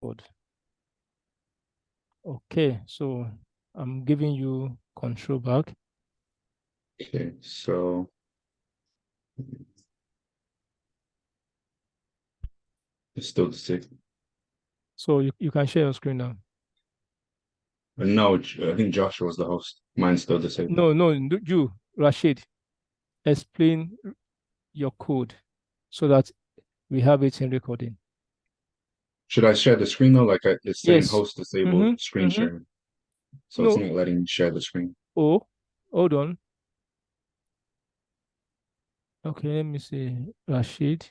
code. Okay, so I'm giving you control back. Okay, so it's still the same. So you can share your screen now. No, I think Joshua was the host. Mine's still the same. No, you, Rashid, explain your code so that we have it in recording. Should I share the screen though? Like it's saying Yes. host disabled screen sharing. So it's No. not letting me share the screen. Oh, hold on. Okay, let me see. Rashid.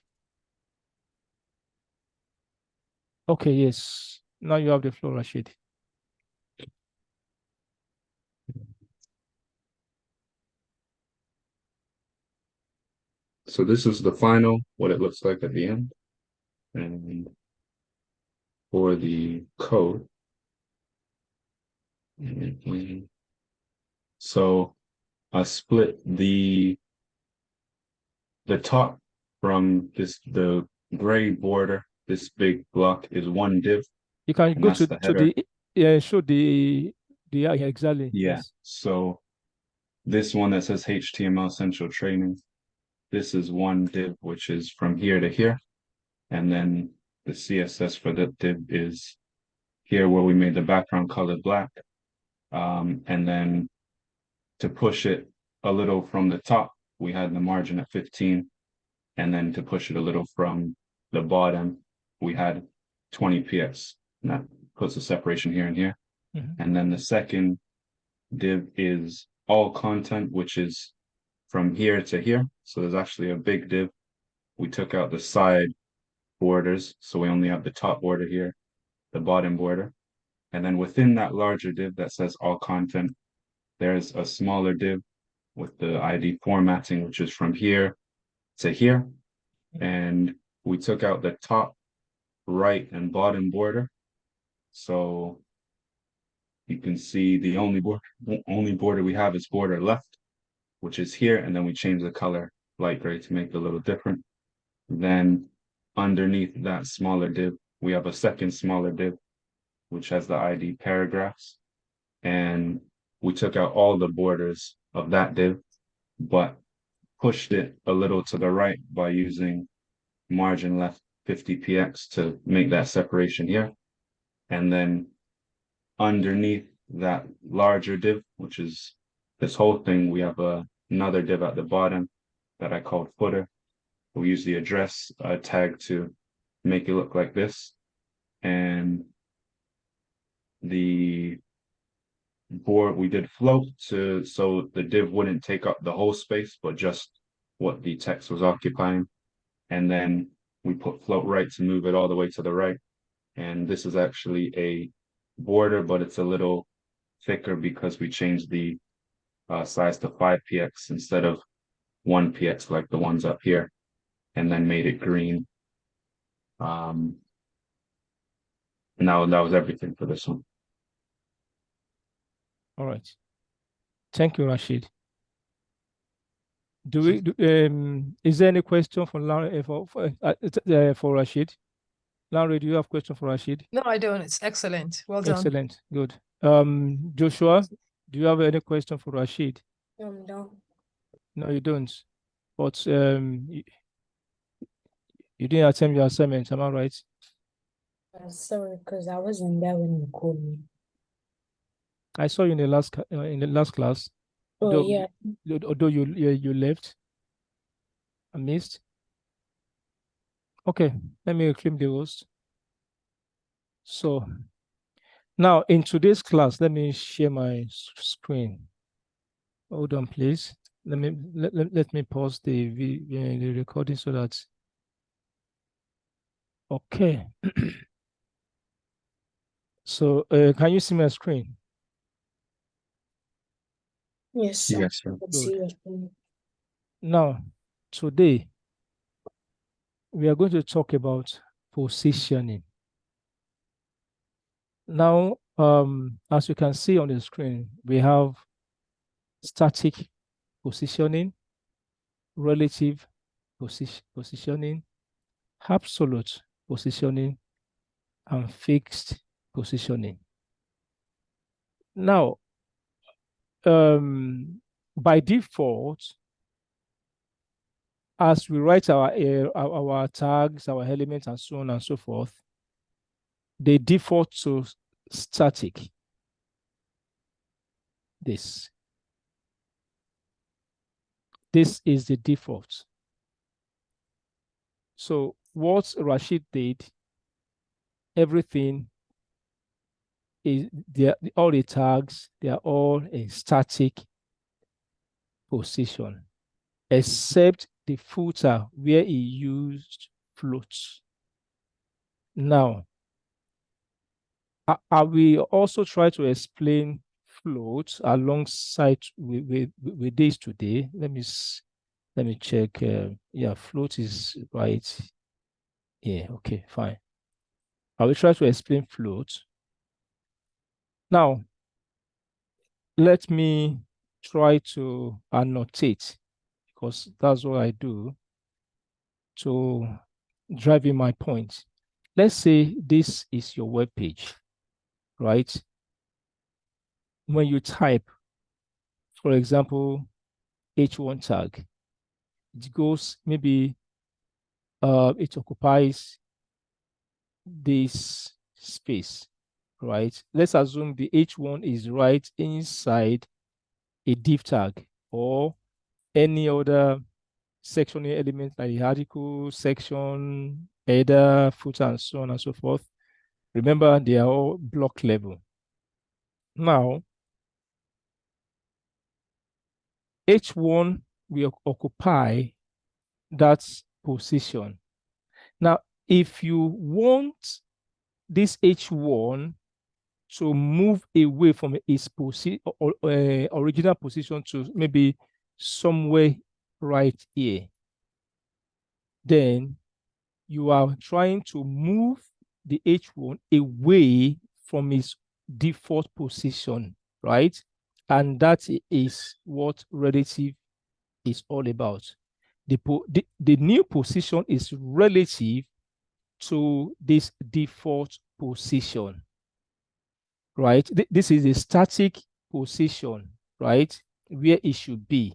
Okay, yes. Now you have the floor, Rashid. So this is the final, what it looks like at the end. And for the code. So I split the top from the gray border. This big block is one div, You can and go that's to the to header. the show the yeah, exactly. Yeah. Yes. So this one that says HTML Central Training, this is one div, which is from here to here. And then the CSS for that div is here where we made the background color black. And then to push it a little from the top, we had the margin at 15. And then to push it a little from the bottom, we had 20 px. And that puts a separation here and here. Mm-hmm. And then the second div is all content, which is from here to here. So there's actually a big div. We took out the side borders. So we only have the top border here, the bottom border. And then within that larger div that says all content, there's a smaller div with the ID formatting, which is from here to here. And we took out the top, right, and bottom border. So you can see the only border we have is border left, which is here. And then we change the color light gray to make it a little different. Then underneath that smaller div, we have a second smaller div, which has the ID paragraphs. And we took out all the borders of that div, but pushed it a little to the right by using margin left 50px to make that separation here. And then underneath that larger div, which is this whole thing, we have another div at the bottom that I called footer. We use the address tag to make it look like this. And the board, we did float so the div wouldn't take up the whole space, but just what the text was occupying. And then we put float right to move it all the way to the right. And this is actually a border, but it's a little thicker because we changed the size to 5px instead of 1px like the ones up here, and then made it green. Now that was everything for this one. All right. Thank you, Rashid. Is there any question for Rashid? Larry, do you have a question for Rashid? No, I don't. It's excellent. Well done. Excellent. Good. Joshua, do you have any question for Rashid? No. No, you don't. But you didn't attempt your assignment, am I right? Sorry, because I wasn't there when you called me. I saw you in the last class. Oh, yeah. Although you left, I missed. Okay, let me reclaim the host. So now in today's class, let me share my screen. Hold on, please. Let me pause the recording so that. Okay. So can you see my screen? Yes, Yes, sir. Now, today, we are going to talk about positioning. Now, as you can see on the screen, we have static positioning, relative positioning, absolute positioning, and fixed positioning. Now, by default, as we write our tags, our elements, and so on and so forth, they default to static. This is the default. So what Rashid did, everything is all the tags, they are all in static position, except the footer where he used floats. Now, I will also try to explain floats alongside with this today. Let me check. Yeah, float is right. Yeah, okay, fine. I will try to explain float. Now, let me try to annotate, because that's what I do to drive in my point. Let's say this is your web page, right? When you type, for example, H1 tag, it goes maybe it occupies this space, right? Let's assume the H1 is right inside a div tag or any other sectioning element like the article, section, header, footer, and so on and so forth. Remember, they are all block level. Now, H1 will occupy that position. Now, if you want this H1 to move away from its original position to maybe somewhere right here, then you are trying to move the H1 away from its default position, right? And that is what relative is all about. The new position is relative to this default position, right? This is a static position, right? Where it should be.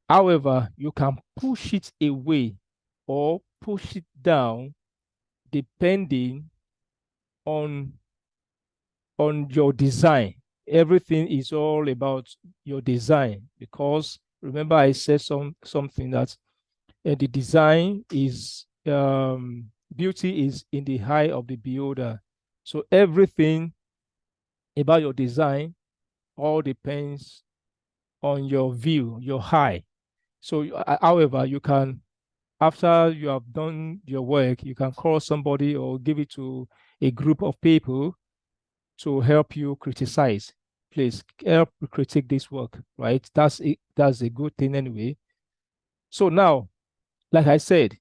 However, you can push it away or push it down depending on your design. Everything is all about your design, because remember I said something that the design is beauty is in the eye of the beholder. So everything about your design all depends on your view, your eye. So however, you can, after you have done your work, you can call somebody or give it to a group of people to help you criticize. Please help critique this work, right? That's a good thing anyway. So now, like I said,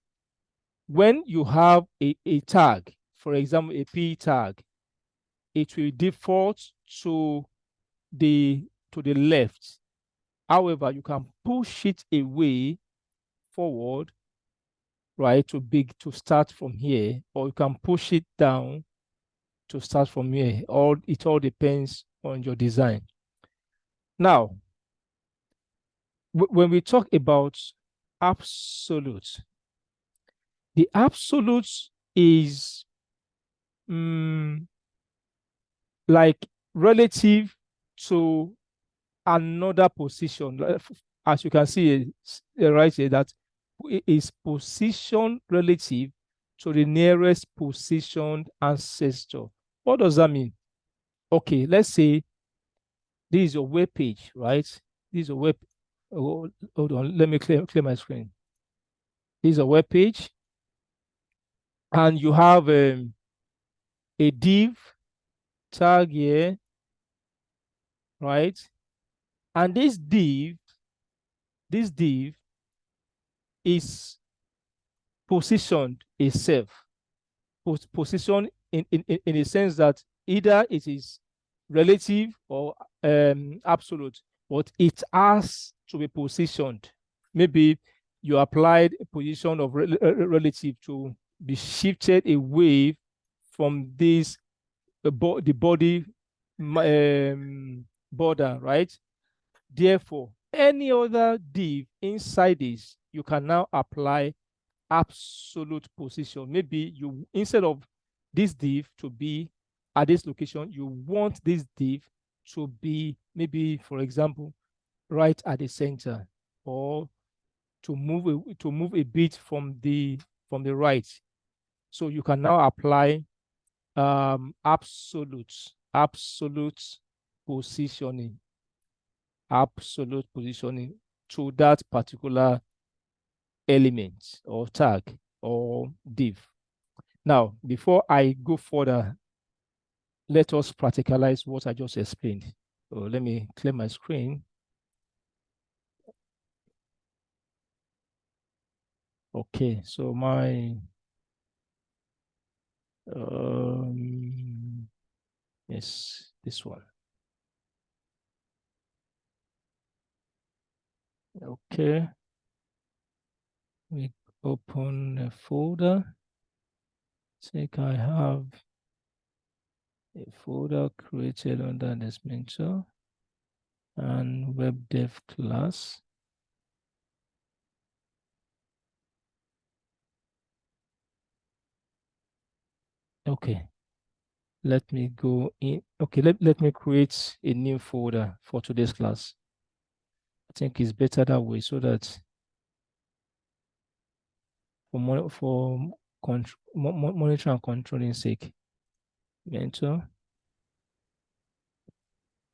when you have a tag, for example, a P tag, it will default to the left. However, you can push it away forward, right, to start from here, or you can push it down to start from here. It all depends on your design. Now, when we talk about absolute, the absolute is like relative to another position. As you can see right here, that is position relative to the nearest positioned ancestor. What does that mean? Okay, let's say this is your web page, right? This is a web. Oh, hold on, let me clear my screen. This is a web page, and you have a div tag here, right? And this div is positioned itself, positioned in a sense that either it is relative or absolute, but it has to be positioned. Maybe you applied a position of relative to be shifted away from this the body border, right? Therefore, any other div inside this, you can now apply absolute position. Maybe you, instead of this div to be at this location, you want this div to be maybe, for example, right at the center, or to move a bit from the right. So you can now apply absolute positioning to that particular element or tag or div. Now, before I go further, let us practicalize what I just explained. So let me clear my screen. Okay, so my yes, this one. Okay, we open a folder. Think I have a folder created under this mentor and web dev class. Okay, let me go in. Okay, let me create a new folder for today's class. I think it's better that way, so that for monitoring and controlling sake. Mentor,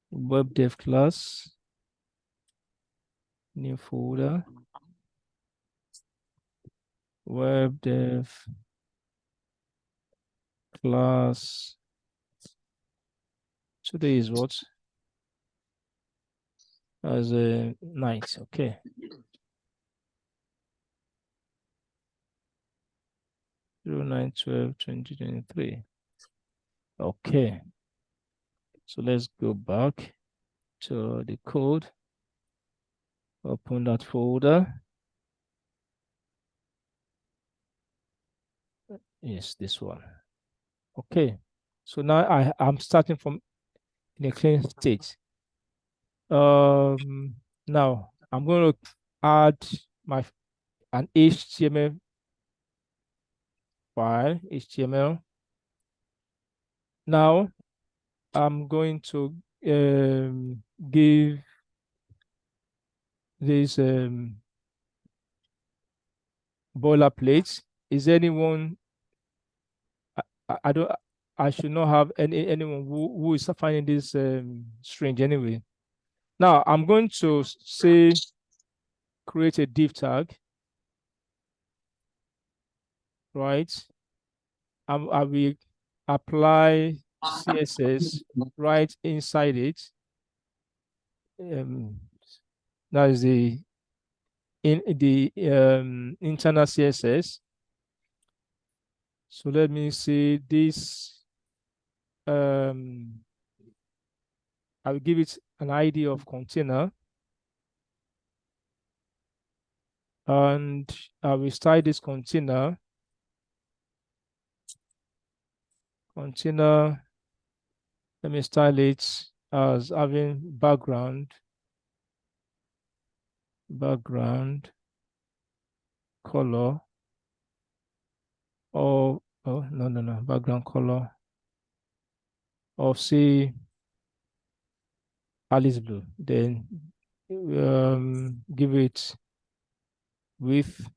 web dev class, new folder, web dev class. Today is what? As a night. Okay. 09/12/2023. Okay. So let's go back to the code. Open that folder. Yes, this one. Okay. So now I'm starting from in a clean state. Now I'm going to add an HTML file, HTML. Now I'm going to give this boilerplate. Is anyone? I don't. I should not have anyone who is finding this strange anyway. Now I'm going to say create a div tag, right? I will apply CSS right inside it. That is the internal CSS. So let me see this. I will give it an ID of container, and I will style this container. Container. Let me style it as having background color, or no, background color of, say, Alice blue. Then give it width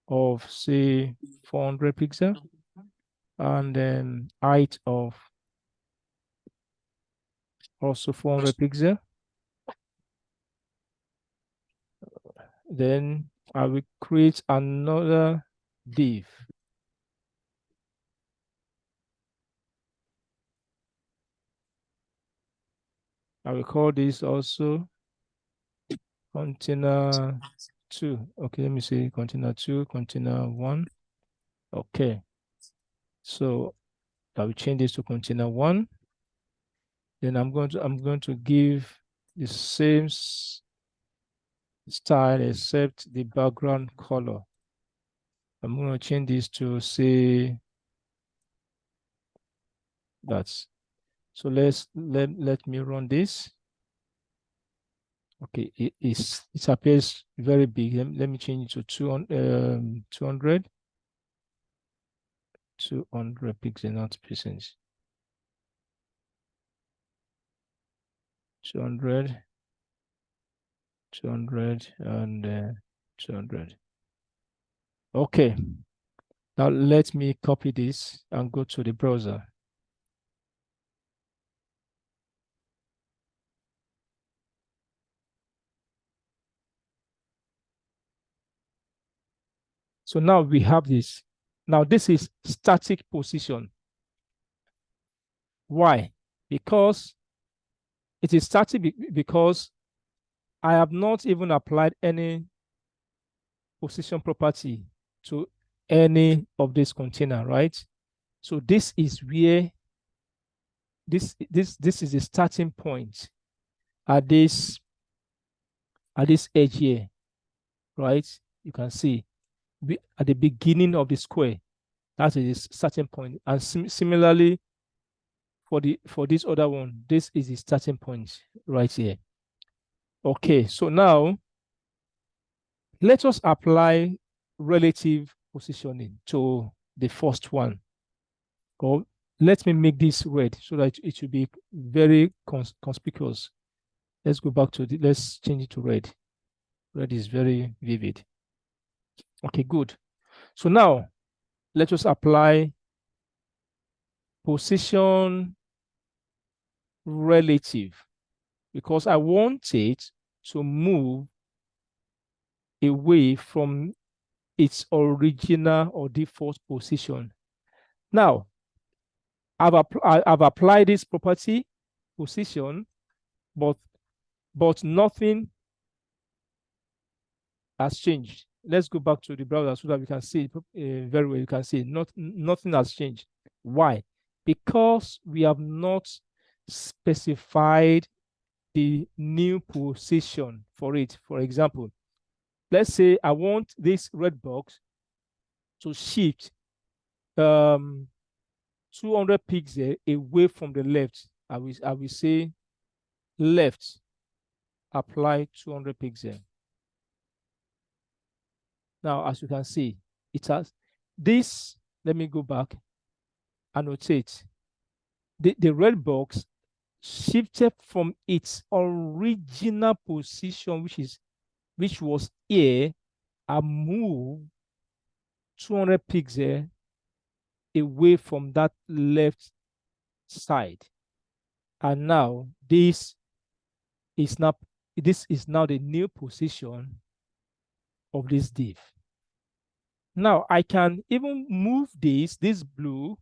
of, say, 400 pixel, and then height of also 400 pixel. Then I will create another div. I will call this also container 2. Okay, let me see, container 2, container 1. Okay, so I will change this to container 1. Then I'm going to give the same style except the background color. I'm going to change this to, say, That's so let me run this. Okay, it appears very big. Let me change it to 200 pixels, not pixels. 200 and 200. Okay, now let me copy this and go to the browser. So now we have this. Now this is static position. Why? Because it is static because I have not even applied any position property to any of this container, right? So this is where this is the starting point at this edge here, right? You can see at the beginning of the square, that is the starting point. And similarly for this other one, this is the starting point right here. Okay, so now let us apply relative positioning to the first one. Or let me make this red so that it should be very conspicuous. Let's go back to let's change it to red. Red is very vivid. Okay, good. So now let us apply position relative because I want it to move away from its original or default position. Now, I've applied this property position, but nothing has changed. Let's go back to the browser so that we can see it very well. You can see nothing has changed. Why? Because we have not specified the new position for it. For example, let's say I want this red box to shift 200 pixels away from the left. I will say left, apply 200 pixels. Now, as you can see, it has this. Let me go back, annotate. The red box shifted from its original position, which was here, and moved 200 pixels away from that left side. And now this is now the new position of this div. Now I can even move this blue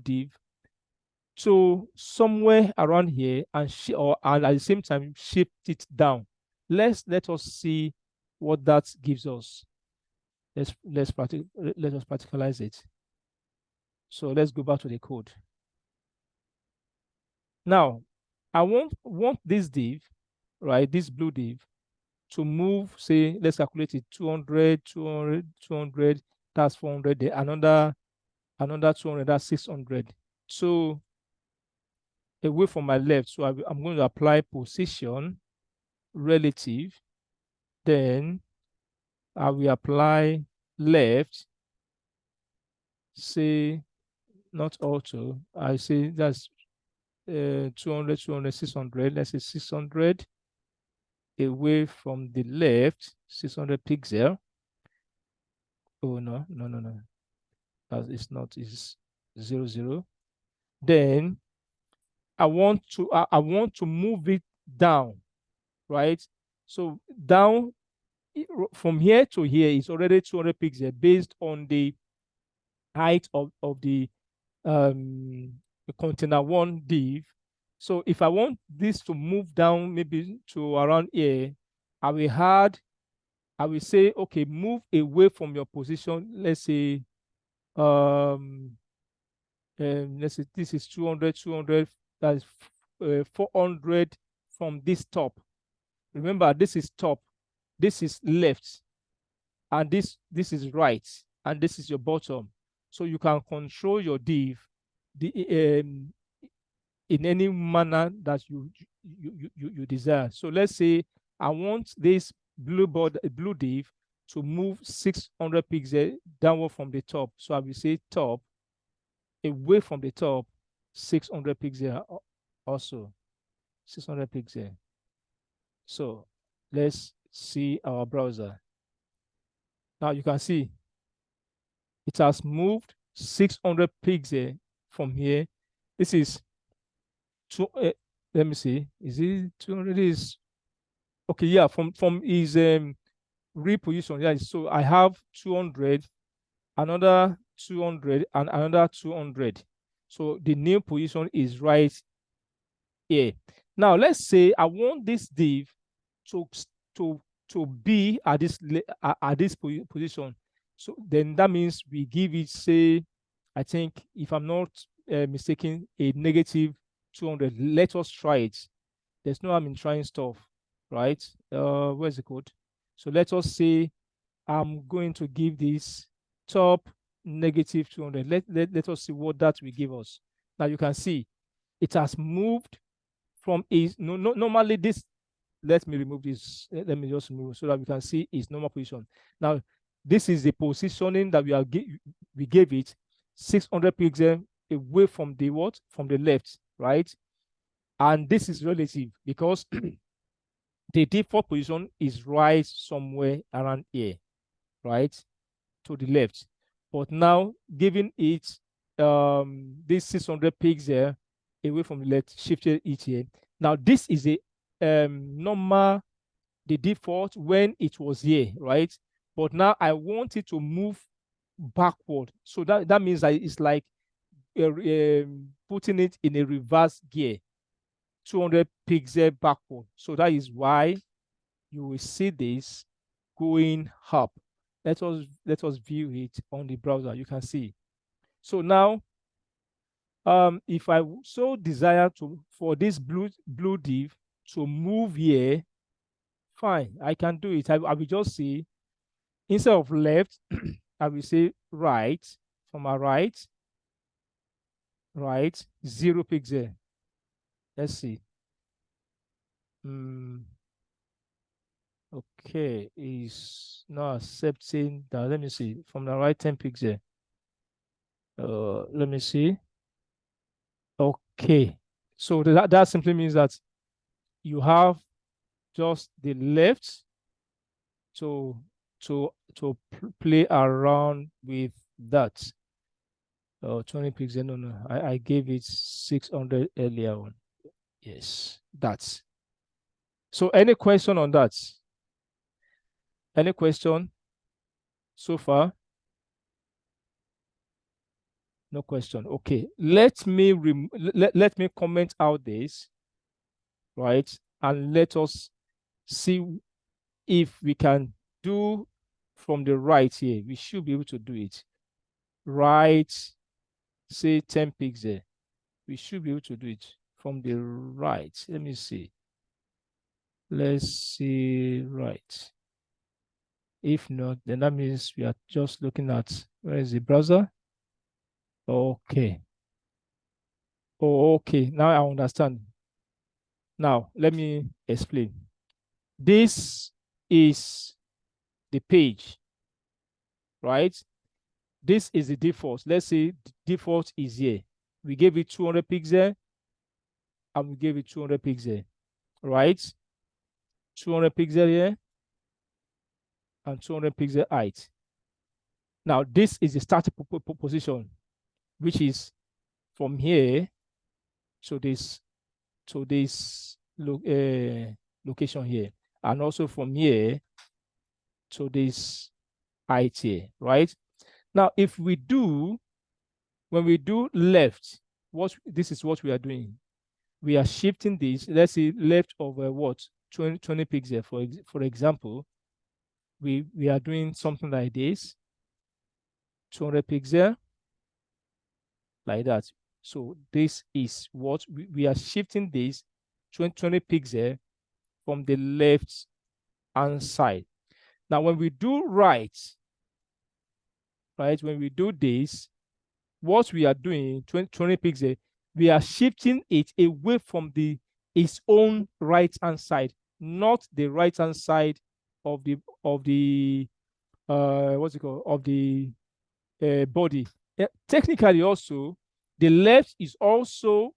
div to somewhere around here and at the same time shift it down. Let us see what that gives us. Let us practicalize it. So let's go back to the code. Now I want this div, right? This blue div to move, say, let's calculate it 200, 200, 200, that's 400, another 200, that's 600. So away from my left, so I'm going to apply position relative, then I will apply left, say not auto, I say that's 200, 200, 600, let's say 600 away from the left, 600 pixel. Oh, no. It's not, it's 0, 0. Then I want to move it down, right? So down from here to here is already 200 pixels based on the height of the container one div. So if I want this to move down maybe to around here, I will say, okay, move away from your position. Let's say let's say this is 200, 200, that's 400 from this top. Remember, this is top, this is left, and this is right, and this is your bottom. So you can control your div in any manner that you desire. So let's say I want this blue div to move 600 pixels downward from the top. So I will say top, away from the top, 600 pixels also, 600 pixels. So let's see our browser. Now you can see it has moved 600 pixels from here. This is let me see, is it 200? Is okay, yeah, from his reposition. Yeah, so I have 200, another 200, and another 200. So the new position is right here. Now let's say I want this div to to to be at this position. So then that means we give it, say, I think, if I'm not mistaken, a negative 200. Let us try it. There's no harm in trying stuff, right? Where's the code? So let us say I'm going to give this top negative 200. Let us see what that will give us. Now you can see it has moved from is normally this. Let me remove this. Let me just remove so that we can see its normal position. Now this is the positioning that we gave it, 600 pixels away from the what, from the left, right? And this is relative because the default position is right somewhere around here, right, to the left. But now giving it this 600 pixels away from the left, shifted it here. Now this is a normal, the default when it was here, right? But now I want it to move backward. So that means that it's like putting it in a reverse gear, 200 pixel backward. So that is why you will see this going up. Let us view it on the browser. You can see. So now, if I so desire to for this blue div to move here, fine, I can do it. I will just say, instead of left, I will say right. From my right, 0 pixel. Let's see. Okay, is not accepting that. Let me see. From the right, 10 pixel. Let me see. Okay, so that simply means that you have just the left to play around with that. 20 pixel. No, I gave it 600 earlier on. Yes, that's. So any question on that? Any question so far? No question. Okay, let me let me comment out this, right? And let us see if we can do from the right here. We should be able to do it. Right, say 10 pixel. We should be able to do it from the right. Let me see. Let's see, right. If not, then that means we are just looking at, where is the browser? Okay. Oh, okay. Now I understand. Now, let me explain. This is the page, right? This is the default. Let's say the default is here. We gave it 200 pixel and we gave it 200 pixel, right? 200 pixel here and 200 pixel height. Now, this is the starting position, which is from here to this location here, and also from here to this height here, right? Now, if we do, when we do left, this is what we are doing. We are shifting this, let's say left over what, 20 pixel, for example. We are doing something like this, 200 pixel, like that. So this is what we are shifting this 20 pixel from the left hand side. Now, when we do right, when we do this, what we are doing, 20 pixel, we are shifting it away from its own right hand side, not the right hand side of the what's it called, of the body. Technically, also, the left is also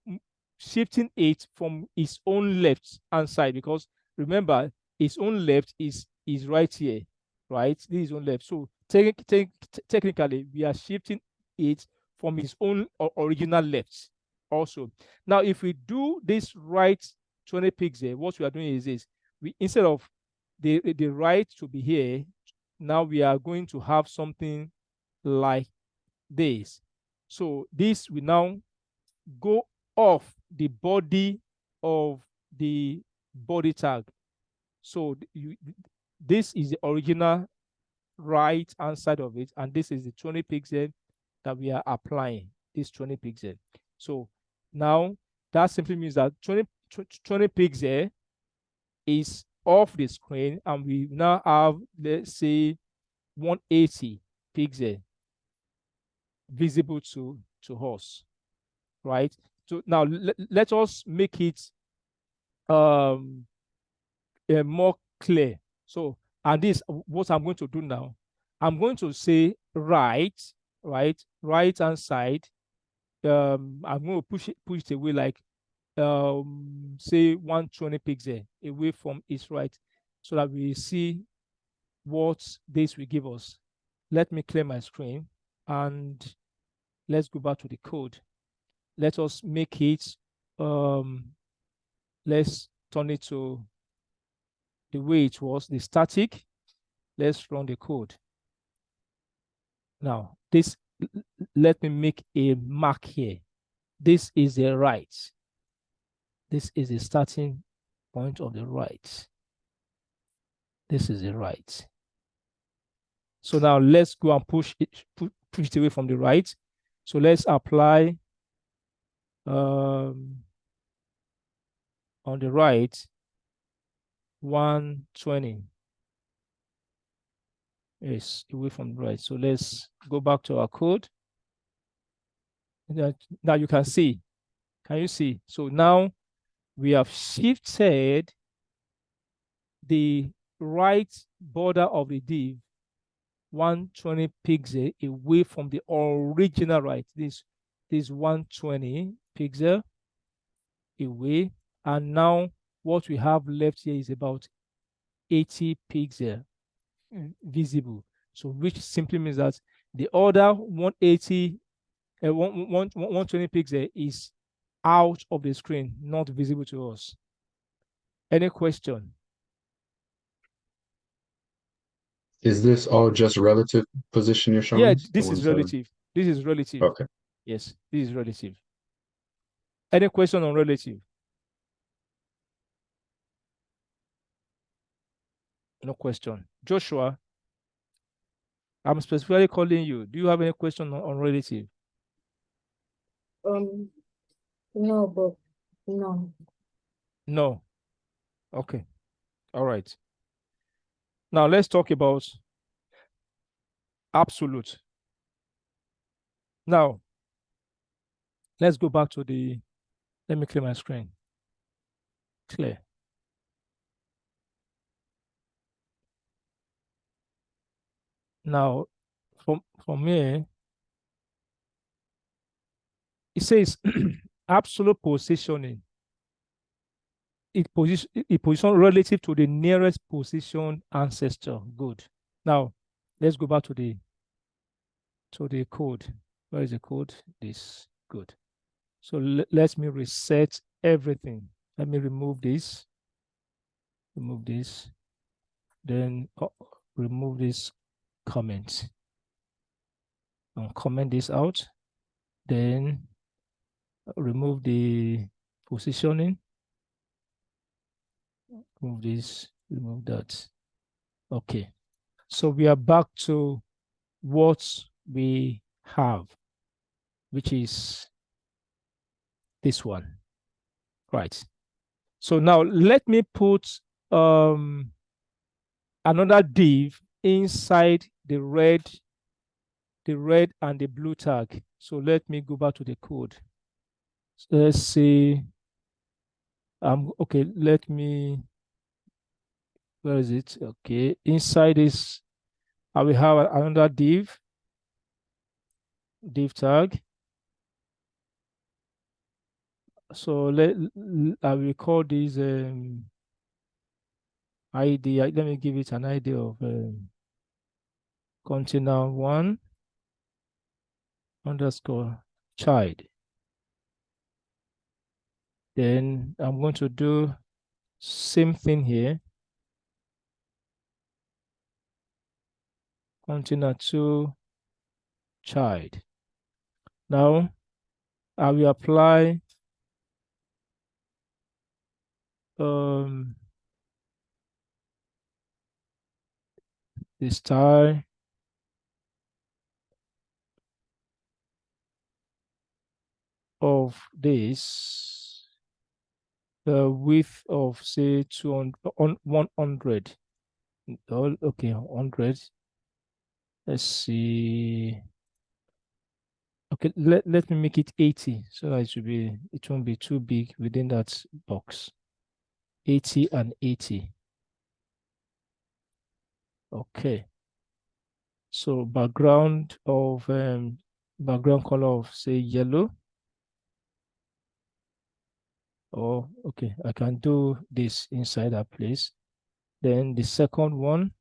shifting it from its own left hand side, because remember, its own left is right here, right? This is own left. So technically, we are shifting it from its own original left also. Now, if we do this right 20 pixel, what we are doing is this: we, instead of the right to be here, now we are going to have something like this. So this will now go off the body of the body tag. So this is the original right hand side of it, and this is the 20 pixel that we are applying, this 20 pixel. So now that simply means that 20 pixel is off the screen, and we now have, let's say, 180 pixel visible to us, right? So now let us make it more clear. So, and this what I'm going to do now. I'm going to say right hand side. I'm going to push it away, like say 120 pixel away from its right, so that we see what this will give us. Let me clear my screen and let's go back to the code. Let us make it, let's turn it to the way it was, the static. Let's run the code. Now, this, let me make a mark here. This is the right. This is the starting point of the right. This is the right. So now let's go and push it away from the right. So let's apply on the right 120. Yes, away from the right. So let's go back to our code. Now you can see. Can you see? So now we have shifted the right border of the div 120 pixel away from the original right. This 120 pixel away, and now what we have left here is about 80 pixel visible. So which simply means that the other 180 120 pixel is out of the screen, not visible to us. Any question? Is this all just relative position you're showing Yeah, us? this is relative. This is relative. Okay. Yes, this is relative. Any question on relative? No question. Joshua, I'm specifically calling you. Do you have any question on relative? No, but no. No. Okay. All right. Now let's talk about absolute. Now, let's go back to the, let me clear my screen. Clear. Now, from here, it says absolute positioning. It position relative to the nearest position ancestor. Good. Now, let's go back to the code. Where is the code? This. Good. So let me reset everything. Let me remove this. Remove this. Then remove this comment. And comment this out. Then remove the positioning. Remove this. Remove that. Okay. So we are back to what we have, which is this one. Right. So now let me put another div inside the red and the blue tag. So let me go back to the code. let's see. Okay, let me, where is it? Okay, inside this, I will have another div tag. So I will call this ID. Let me give it an ID of container one underscore child. Then I'm going to do same thing here. Container two child. Now I will apply the style of this, the width of say 200 on 100. Okay, 100. Let's see. Okay, let me make it 80 so that it won't be too big within that box. 80 and 80. Okay. So background color of say yellow. Oh, okay, I can do this inside that place. Then the second one,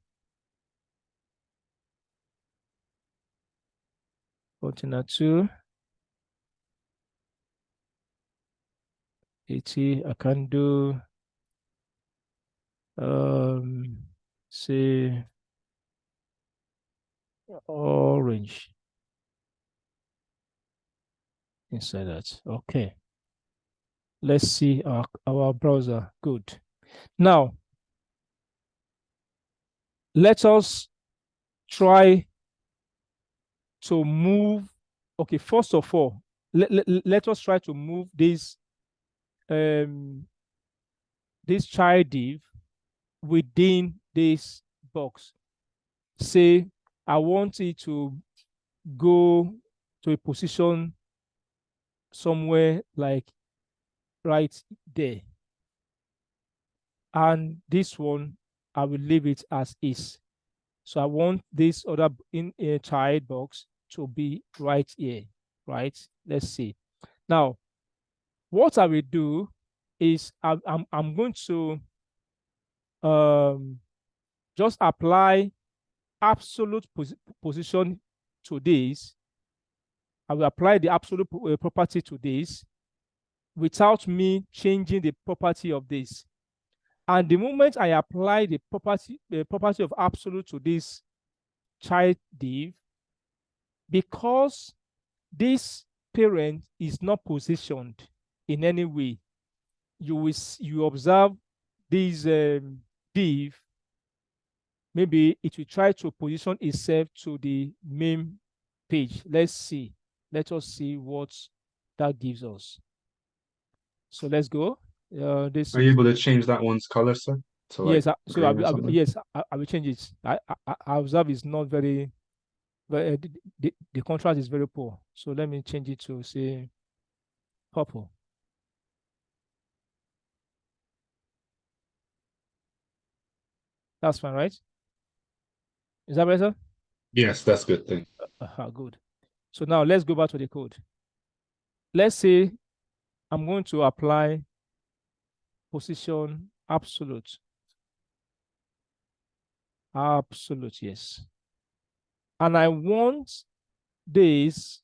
container 2, 80. I can do say orange inside that. Okay. Let's see our browser. Good. Now, let us try to move. Okay, first of all, let us try to move this child div within this box. Say I want it to go to a position somewhere like right there. And this one, I will leave it as is. So I want this other in a child box to be right here, right? Let's see. Now, what I will do is I'm going to just apply absolute position to this. I will apply the absolute property to this without me changing the property of this. And the moment I apply the property of absolute to this child div, because this parent is not positioned in any way, you observe this div, maybe it will try to position itself to the main page. Let us see what that gives us. So let's go. This Are you is, able to change that one's color, sir? To like yes. So gray or something? yes, I will change it. I observe it's not very, the contrast is very poor. So let me change it to say purple. That's fine, right? Is that better? Yes, that's good thing. Good. So now let's go back to the code. Let's say I'm going to apply position absolute. Absolute, yes. And I want this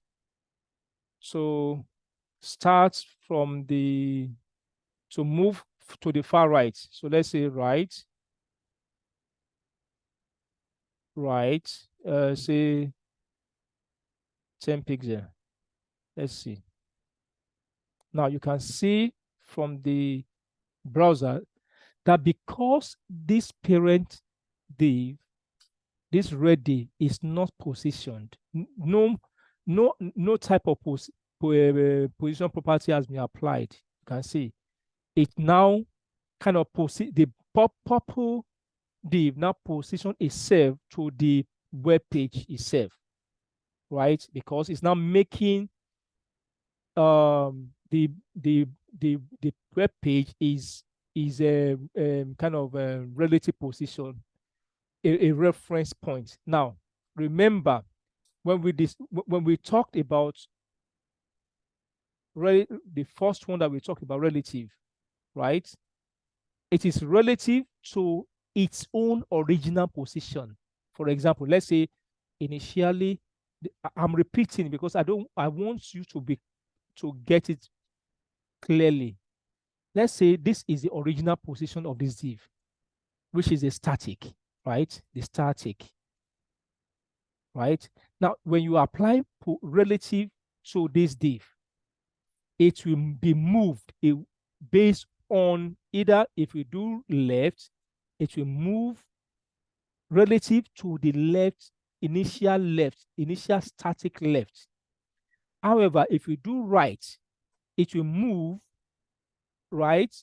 to start from to move to the far right. So let's say right, say 10 pixels. Let's see. Now you can see from the browser that because this parent div, this red div is not positioned, no type of position property has been applied. You can see it now kind of the purple div now position itself to the web page itself, right? Because it's now making the web page is a kind of a relative position, a reference point. Now, remember when we talked about the first one that we talked about, relative, right? It is relative to its own original position. For example, let's say initially, I'm repeating because I want you to get it clearly. Let's say this is the original position of this div, which is a static, right? The static, right? Now, when you apply relative to this div, it will be moved based on either, if we do left, it will move relative to the initial static left. However, if we do right, it will move right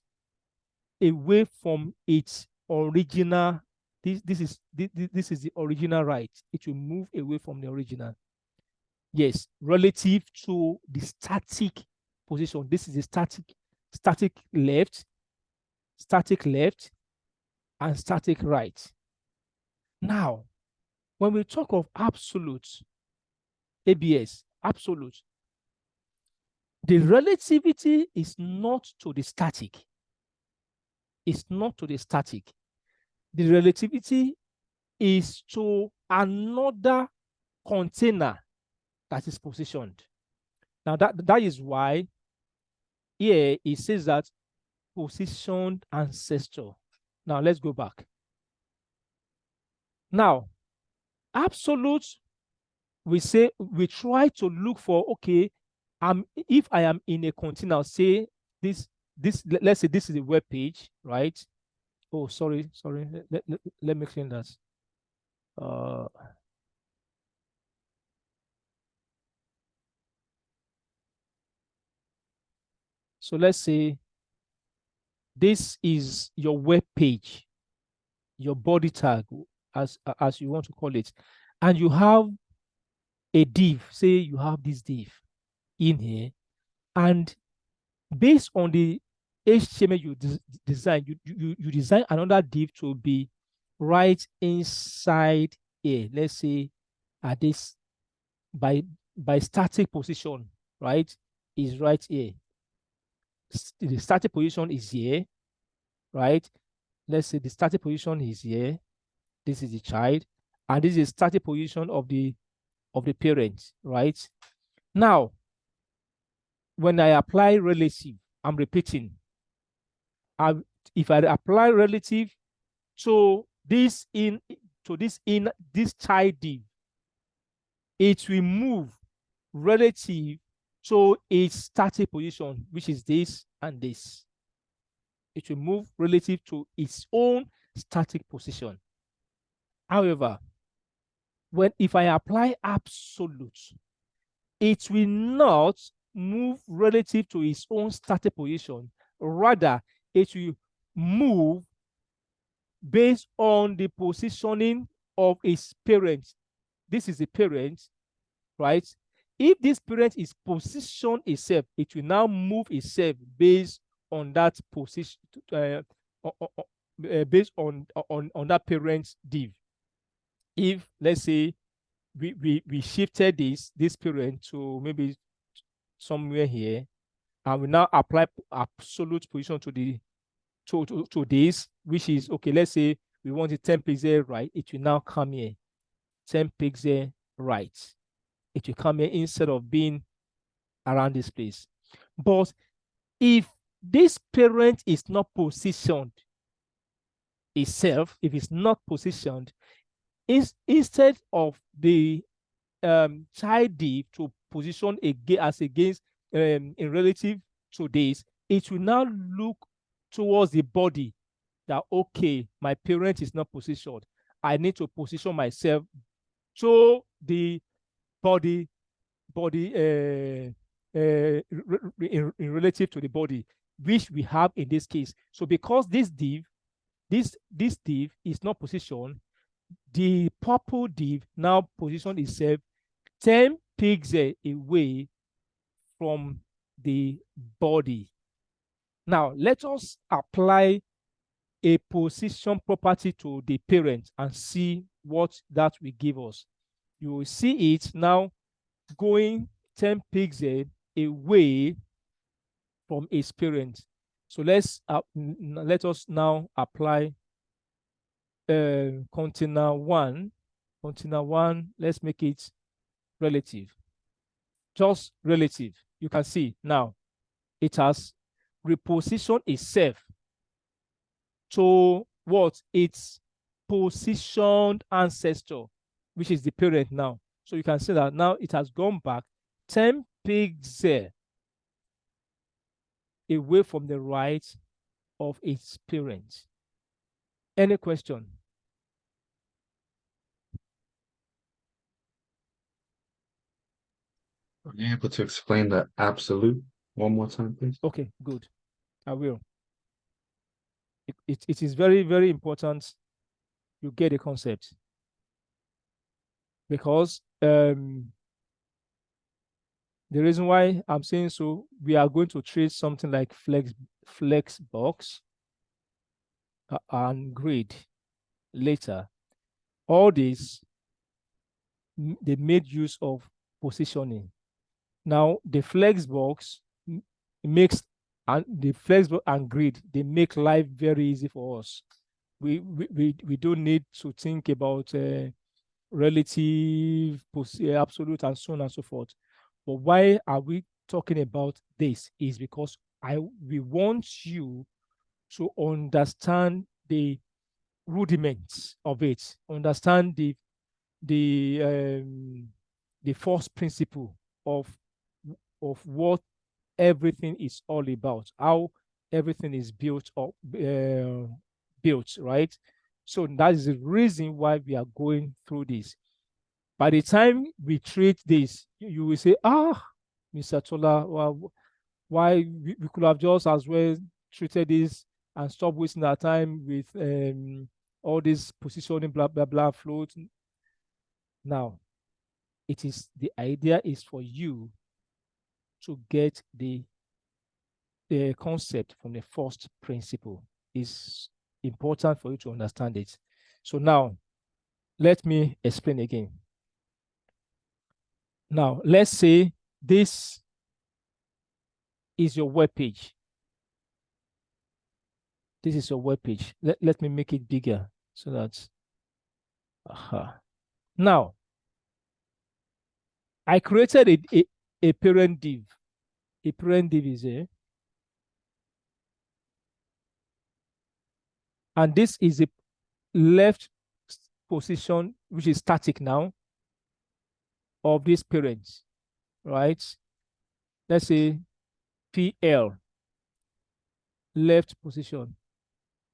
away from its original. This is the original right. It will move away from the original. Yes, relative to the static position. This is the static left, and static right. Now, when we talk of absolute, ABS, absolute, the relativity is not to the static. It's not to the static. The relativity is to another container that is positioned. Now, that is why here it says that positioned ancestor. Now, let's go back. Now, absolute, we try to look for, okay, if I am in a container, say let's say this is a web page, right? Oh, sorry. Let me clean that. So let's say this is your web page, your body tag, as you want to call it, and you have a div. Say you have this div in here, and based on the HTML you design, you design another div to be right inside here. Let's say at this by static position, right, is right here. The starting position is here, right? Let's say the starting position is here. This is the child, and this is the starting position of the parent, right? Now, when I apply relative, I'm repeating. If I apply relative to this child div, it will move relative to its starting position, which is this and this. It will move relative to its own static position. However, if I apply absolute, it will not move relative to its own static position. Rather, it will move based on the positioning of its parent. This is the parent, right? If this parent is positioned itself, it will now move itself based on that position, based on that parent's div. If, let's say, we shifted this parent to maybe somewhere here, and we now apply absolute position to the to this, which is, okay, let's say we want it 10 pixel right, it will now come here 10 pixel right. It will come here instead of being around this place. But if this parent is not positioned itself, if it's not positioned, instead of the child div to position as against in relative to this, it will now look towards the body that, okay, my parent is not positioned. I need to position myself to the body in relative to the body, which we have in this case. So because this div is not positioned, the purple div now position itself 10 pixels away from the body. Now, let us apply a position property to the parent and see what that will give us. You will see it now going 10 pixels away from its parent. So let us now apply container one. Container one, let's make it relative. Just relative. You can see now it has repositioned itself to what? Its positioned ancestor, which is the parent now. So you can see that now it has gone back 10 pixels away from the right of its parent. Any question? Are you able to explain that absolute one more time, please? Okay, good. I will. It is very, very important you get the concept, because the reason why I'm saying so, we are going to treat something like flex box and grid later. All this, they made use of positioning. Now the flex box makes, and the flex box and grid, they make life very easy for us. We don't need to think about relative, absolute, and so on and so forth. But why are we talking about this? Is because we want you to understand the rudiments of it, understand the first principle of what everything is all about, how everything is built up, built, right? So that is the reason why we are going through this. By the time we treat this, you will say, Mr. Tola, well, why we could have just as well treated this and stop wasting our time with all this positioning, blah, blah, blah, float. Now, the idea is for you to get the concept from the first principle. It's important for you to understand it. So now, let me explain again. Now, let's say this is your web page. This is your web page. Let me make it bigger so that, now, I created a parent div. A parent div is here. And this is a left position, which is static now, of this parent, right? Let's say PL, left position.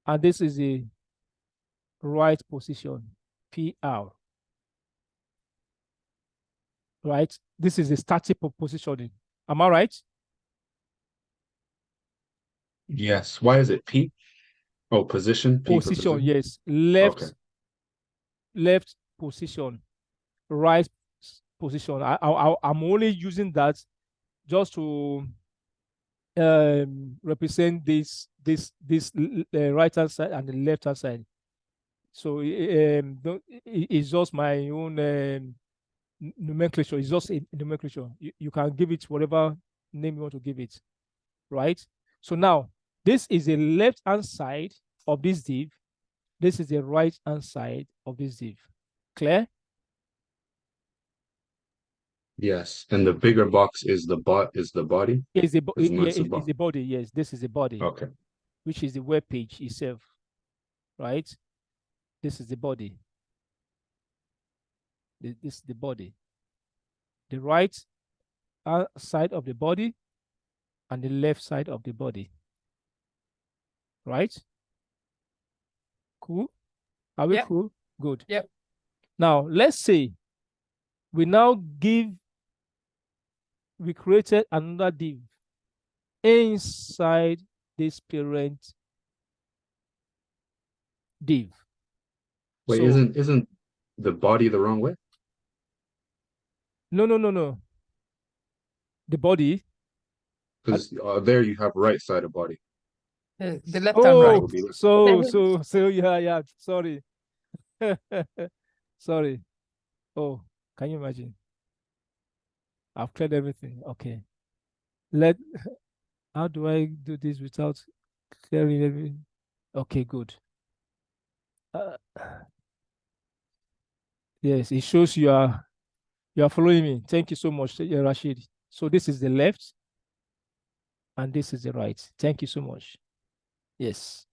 And this is a right position, PR. Right? This is a static positioning. Am I right? Yes. Why is it P? Oh, position. P for Position, position. yes. Left, Okay. left position, right position. I'm only using that just to represent this right hand side and the left hand side. So it's just my own nomenclature. It's just a nomenclature. You can give it whatever name you want to give it, right? So now this is the left hand side of this div. This is the right hand side of this div. Clear? Yes. And the bigger box is the body. Is the Yeah, is the body? Yes, this is the body. Okay. Which is the web page itself, right? This is the body. This is the body. The right side of the body and the left side of the body, right? Cool. Are we Yep. cool? Good. Yep. Now let's say we created another div inside this parent div. Wait, So isn't the body the wrong way? no. The body, Because there you have right side of body. The left and right. Oh, Would be left. so yeah, sorry. Sorry. Oh, can you imagine? I've cleared everything. Okay. How do I do this without clearing everything? Okay, good. Uh, yes, it shows you are following me. Thank you so much, Rashid. So this is the left and this is the right. Thank you so much. Yes.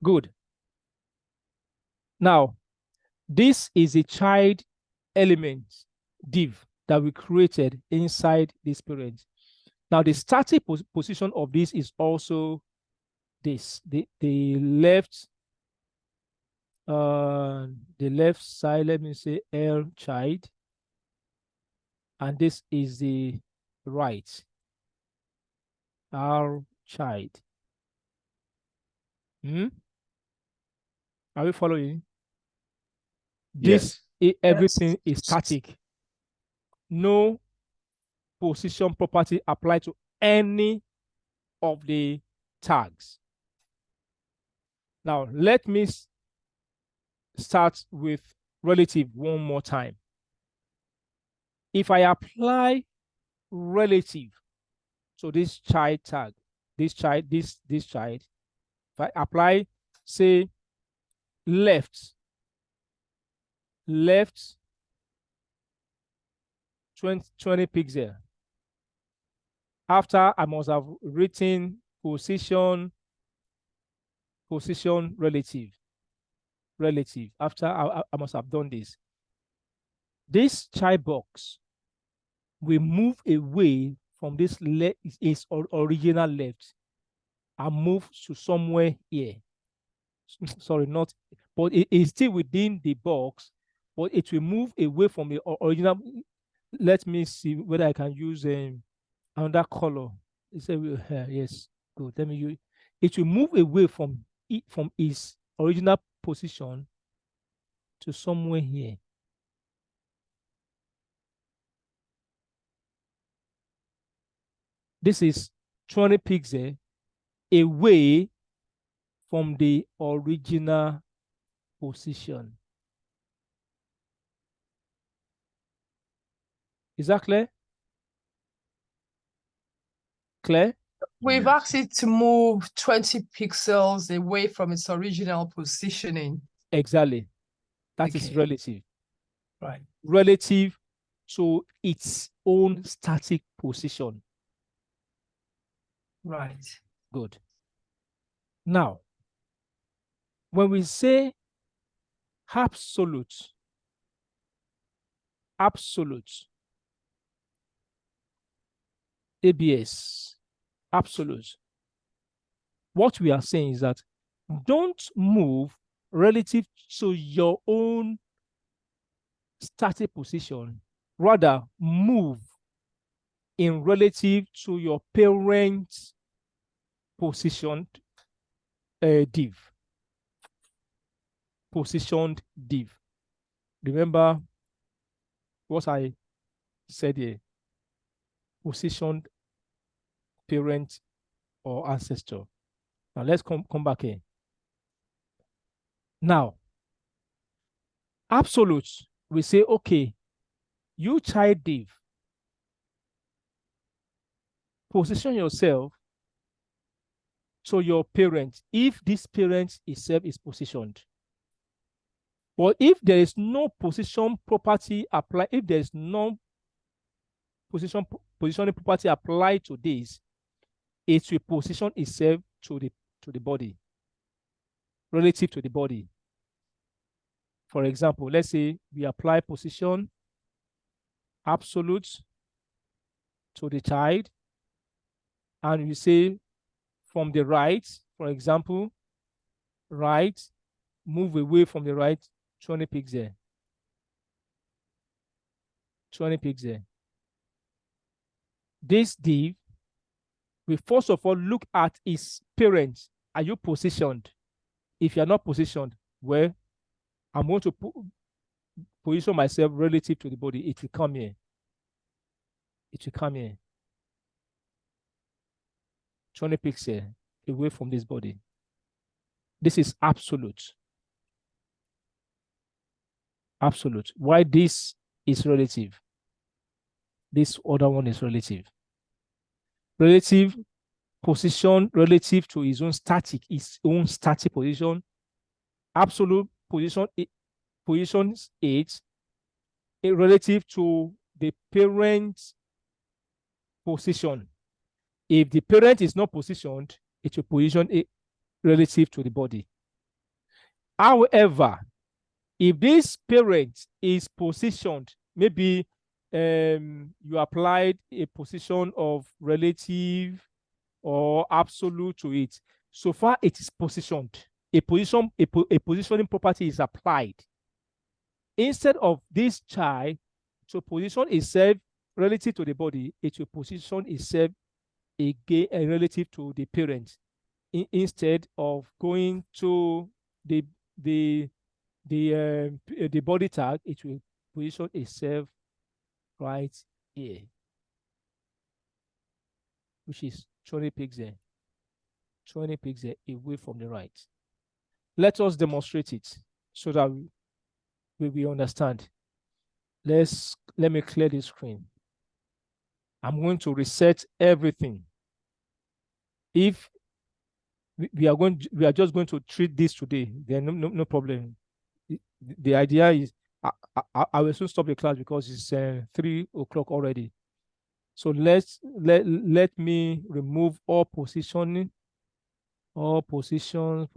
Good. Now, this is a child element div that we created inside this parent. Now, the static position of this is also this, the left side, let me say L child, and this is the right R child. Are we following? This everything is static. No position property applied to any of the tags. Now, let me start with relative one more time. If I apply relative to this child tag, this child, if I apply, say, left 20 pixel, after I must have written position relative, after I must have done this child box will move away from this its original left and move to somewhere here. Sorry, not, but it is still within the box, but it will move away from the original. Let me see whether I can use another color. It's yes, good. Let me use. It will move away from its original position to somewhere here. This is 20 pixels away from the original position. Is that clear? Clear? We've asked it to move 20 pixels away from its original positioning. Exactly. That is Okay. relative. Right. Relative to its own static position. Right. Good. Now, when we say absolute, ABS, absolute, what we are saying is that don't move relative to your own static position, rather move in relative to your parent's positioned div. Positioned div. Remember what I said here? Positioned parent or ancestor. Now let's come back here. Now, absolute, we say, okay, you child div, position yourself to your parent if this parent itself is positioned. But if there is no position property applied, if there is no positioning property applied to this, it will position itself to the body, relative to the body. For example, let's say we apply position absolute to the child, and we say from the right, for example, right, move away from the right 20 pixels. 20 pixels. This div, we first of all look at its parents. Are you positioned? If you're not positioned, well, I'm going to position myself relative to the body. It will come here. It will come here. 20 pixels away from this body. This is absolute. Absolute. Why this is relative? This other one is relative. Relative position relative to his own static position. Absolute position positions it relative to the parent's position. If the parent is not positioned, it will position it relative to the body. However, if this parent is positioned, maybe you applied a position of relative or absolute to it. So far, it is positioned. A positioning property is applied. Instead of this child to position itself relative to the body, it will position itself again relative to the parent. Instead of going to the body tag, it will position itself right here, which is 20 pixels. 20 pixels away from the right. Let us demonstrate it so that we understand. Let me clear the screen. I'm going to reset everything. If we are just going to treat this today, then no problem. The idea is I will soon stop the class because it's 3 o'clock already. So let me remove all positioning, all position.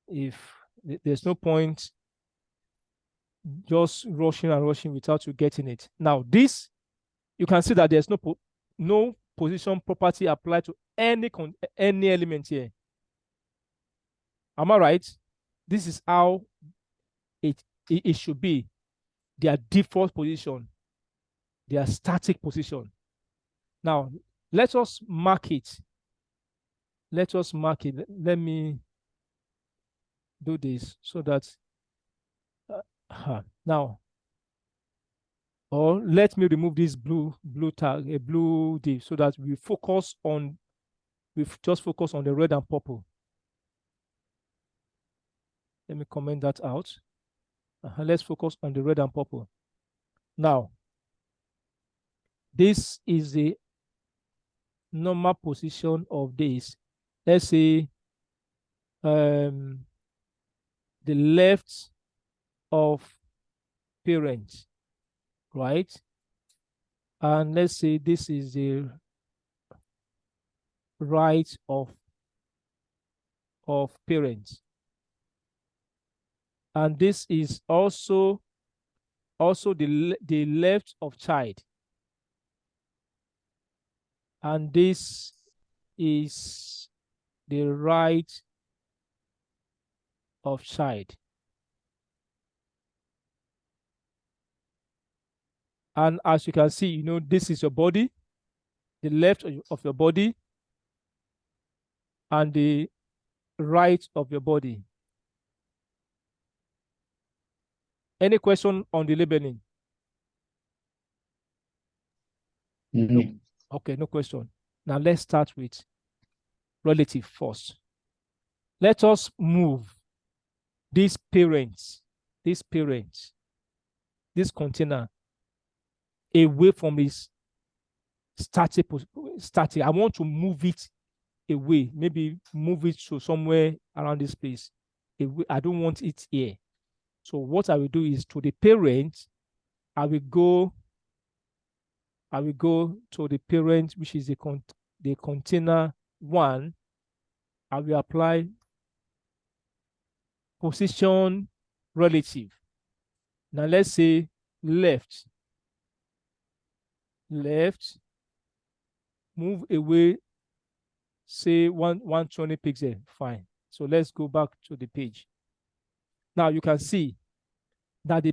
If there's no point just rushing without you getting it. Now this, you can see that there's no position property applied to any element here. Am I right? This is how it should be. Their default position, their static position. Now let us mark it. Let us mark it. Let me do this so that now, or let me remove this blue tag, a blue div, so that we just focus on the red and purple. Let me comment that out. Let's focus on the red and purple. Now, this is the normal position of this. Let's say the left of parent, right? And let's say this is the right of parents, and this is also the left of child, and this is the right of child. And as you can see, this is your body, the left of your body, and the right of your body. Any question on the labeling? No. Okay, no question. Now let's start with relative first. Let us move this container away from its static. I want to move it away, maybe move it to somewhere around this place. I don't want it here. So what I will do is, to the parent, I will go to the parent, which is the container 1. I will apply position relative. Now let's say left, move away, say 120 pixels. Fine. So let's go back to the page. Now you can see that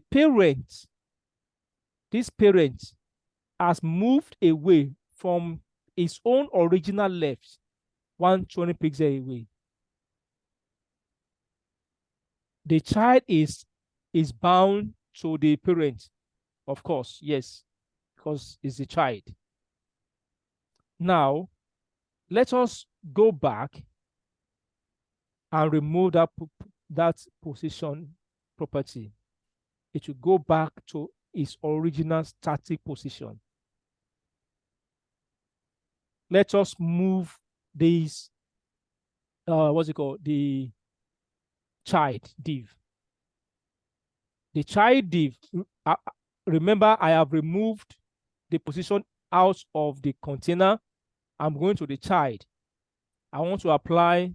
this parent has moved away from its own original left 120 pixels away. The child is bound to the parent, of course, yes, because it's a child. Now, let us go back and remove that position property. It will go back to its original static position. Let us move this, what's it called? The child div. The child div, remember I have removed the position out of the container. I'm going to the child. I want to apply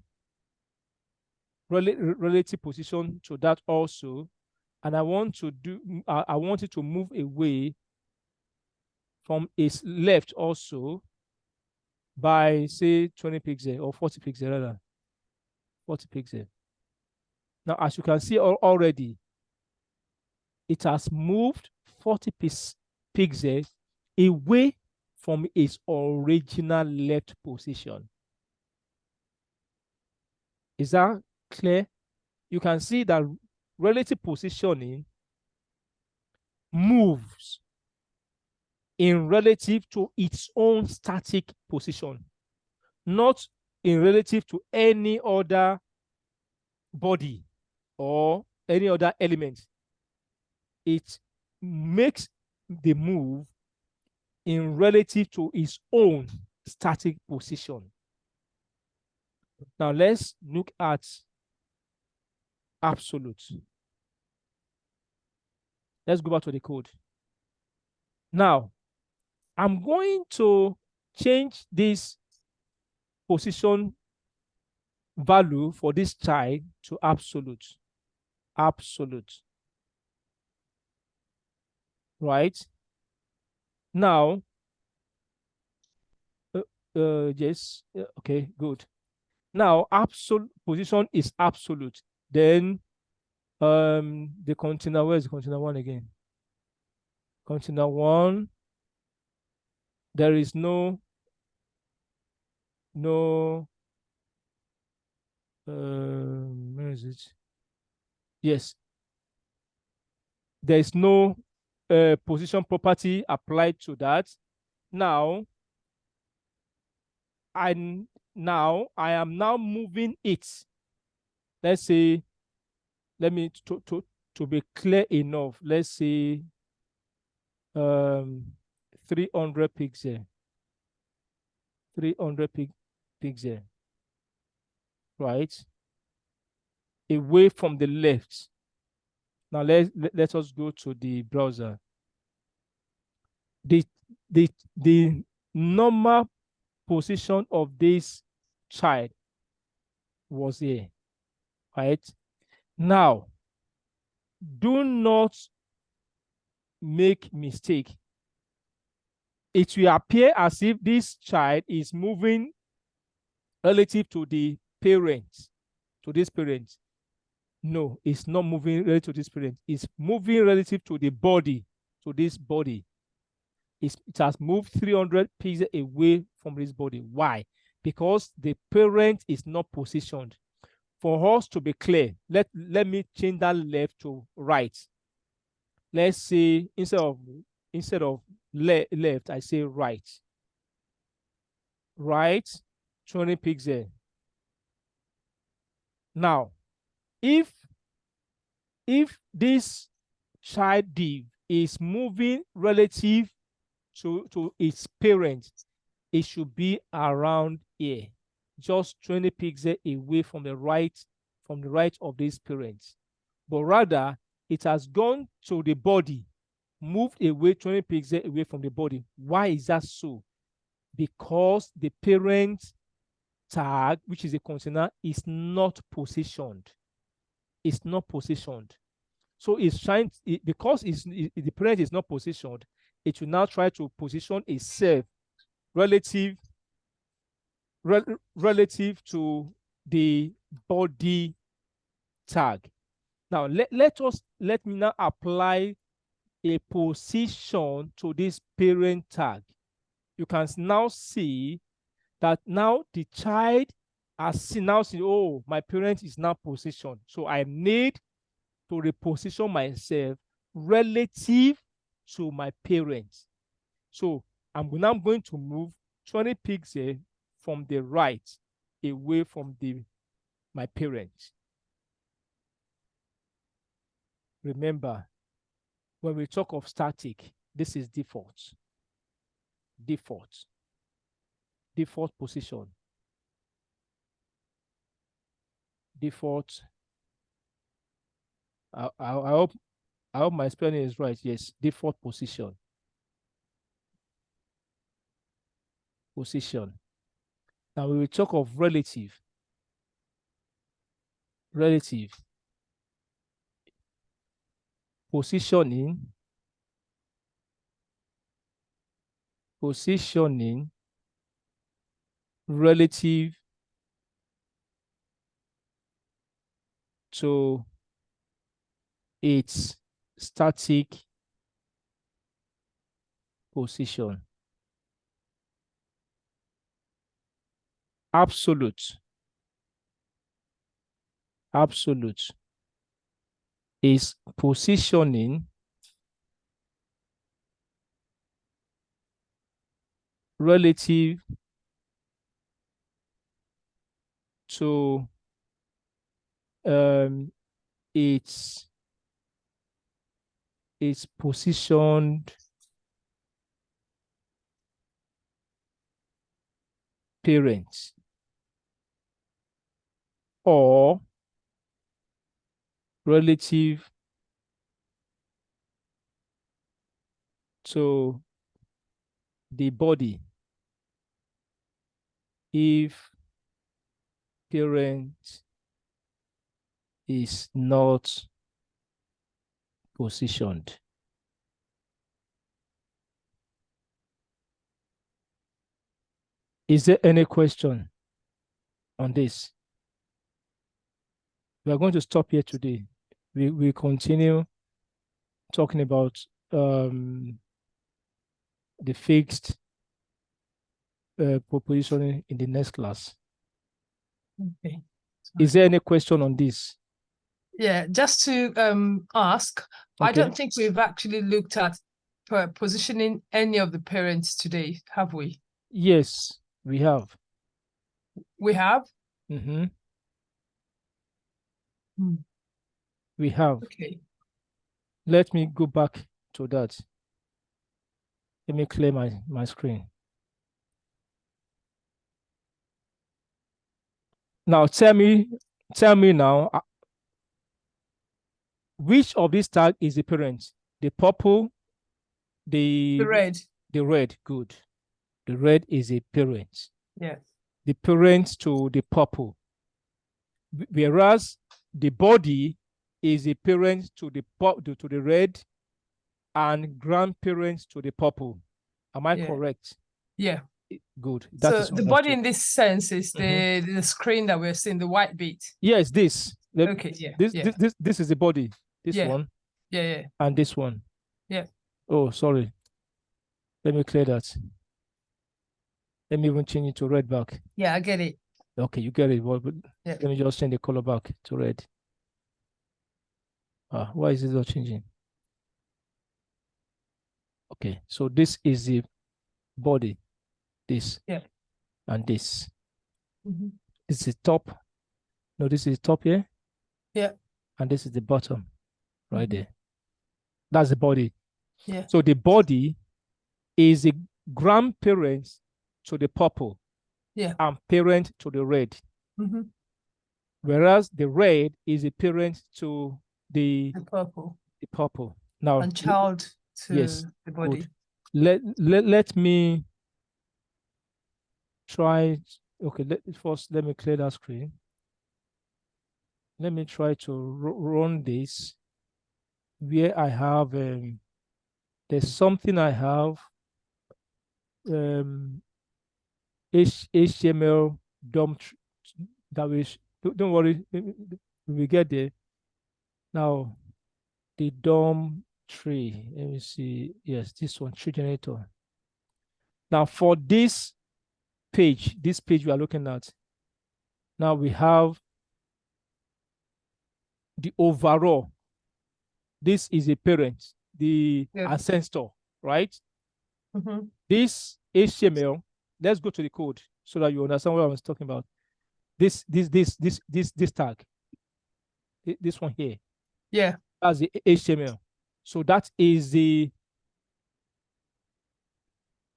relative position to that also. And I want to do, I want it to move away from its left also by say 20 pixels or 40 pixels rather. 40 pixels. Now, as you can see already, it has moved 40 pixels away from its original left position. Is that clear? You can see that relative positioning moves in relative to its own static position, not in relative to any other body or any other element. It makes the move in relative to its own static position. Now let's look at absolute. Let's go back to the code. Now, I'm going to change this position value for this child to absolute. Absolute. Right? Now, yes, okay, good. Now, absolute position is absolute. Then the container, where's the container one again? Container one, there is no where is it? Yes, there is no position property applied to that. Now I am now moving it. Let's say, let me to be clear enough, let's say 300 pixel. 300 pixel, right? Away from the left. Now let us go to the browser. The normal position of this child was here, right? Now, do not make mistake. It will appear as if this child is moving relative to the parent, to this parent. No, it's not moving relative to this parent. It's moving relative to the body, to this body. It has moved 300 pixels away from this body. Why? Because the parent is not positioned. For us to be clear, let me change that left to right. Let's say instead of left, I say right. Right, 20 pixels. Now, if this child div is moving relative to its parent, it should be around here, just 20 pixels away from the right of this parent. But rather, it has gone to the body, moved away 20 pixels away from the body. Why is that so? Because the parent tag, which is a container, is not positioned. It's not positioned. So it's trying, because the parent is not positioned, it will now try to position itself relative to the body tag. Now let me now apply a position to this parent tag. You can now see that now the child has now seen, oh, my parent is now positioned. So I need to reposition myself relative to my parents. So I'm now going to move 20 pixels from the right away from my parent. Remember, when we talk of static, this is default. Default position. Default. I hope my spelling is right. Yes, default position. Position. Now we will talk of relative. Relative. Positioning. Positioning relative to its static position. Absolute. Absolute is positioning relative to its positioned parent, or relative to the body if parent is not positioned. Is there any question on this? We are going to stop here today. We continue talking about the fixed proposition in the next class. Okay. Is there any question on this? Yeah, just to ask, I Okay. don't think we've actually looked at positioning any of the parents today, have we? Yes, we have. We have? Mm-hmm. Hmm. We have. Okay. Let me go back to that. Let me clear my screen. Now tell me now, which of these tags is the parent? The purple, the red. The red, good. The red is a parent. Yes. The parent to the purple. Whereas the body is a parent to the red and grandparents to the purple. Am I correct? Yeah. Good. So the body in this sense is the screen that we're seeing, the white bit. Yes, this. Okay, yeah. This is the body. This one. Yeah. And this one. Yeah. Oh, sorry. Let me clear that. Let me even change it to red back. Yeah, I get it. Okay, you get it. Well, but Yeah. let me just change the color back to red. Why is it not changing? Okay, so this is the body. This. Yeah. And this. Mm-hmm. This is top. No, this is top here. Yeah. And this is the bottom, right there. That's the body. Yeah. So the body is a grandparent to the purple. Yeah. And parent to the red. Mm-hmm. Whereas the red is a parent to the purple. The purple. Now, and child to yes, the body. good. Let me try. Okay, let me clear that screen. Let me try to run this where I have there's something I have HTML DOM that we don't worry, we get there. Now the DOM tree, let me see. Yes, this one, tree generator. Now for this page we are looking at, now we have the overall. This is a parent, the ancestor, right? Mm-hmm. This HTML let's go to the code so that you understand what I was talking about. This tag, this one here. Yeah. That's the HTML. So that is the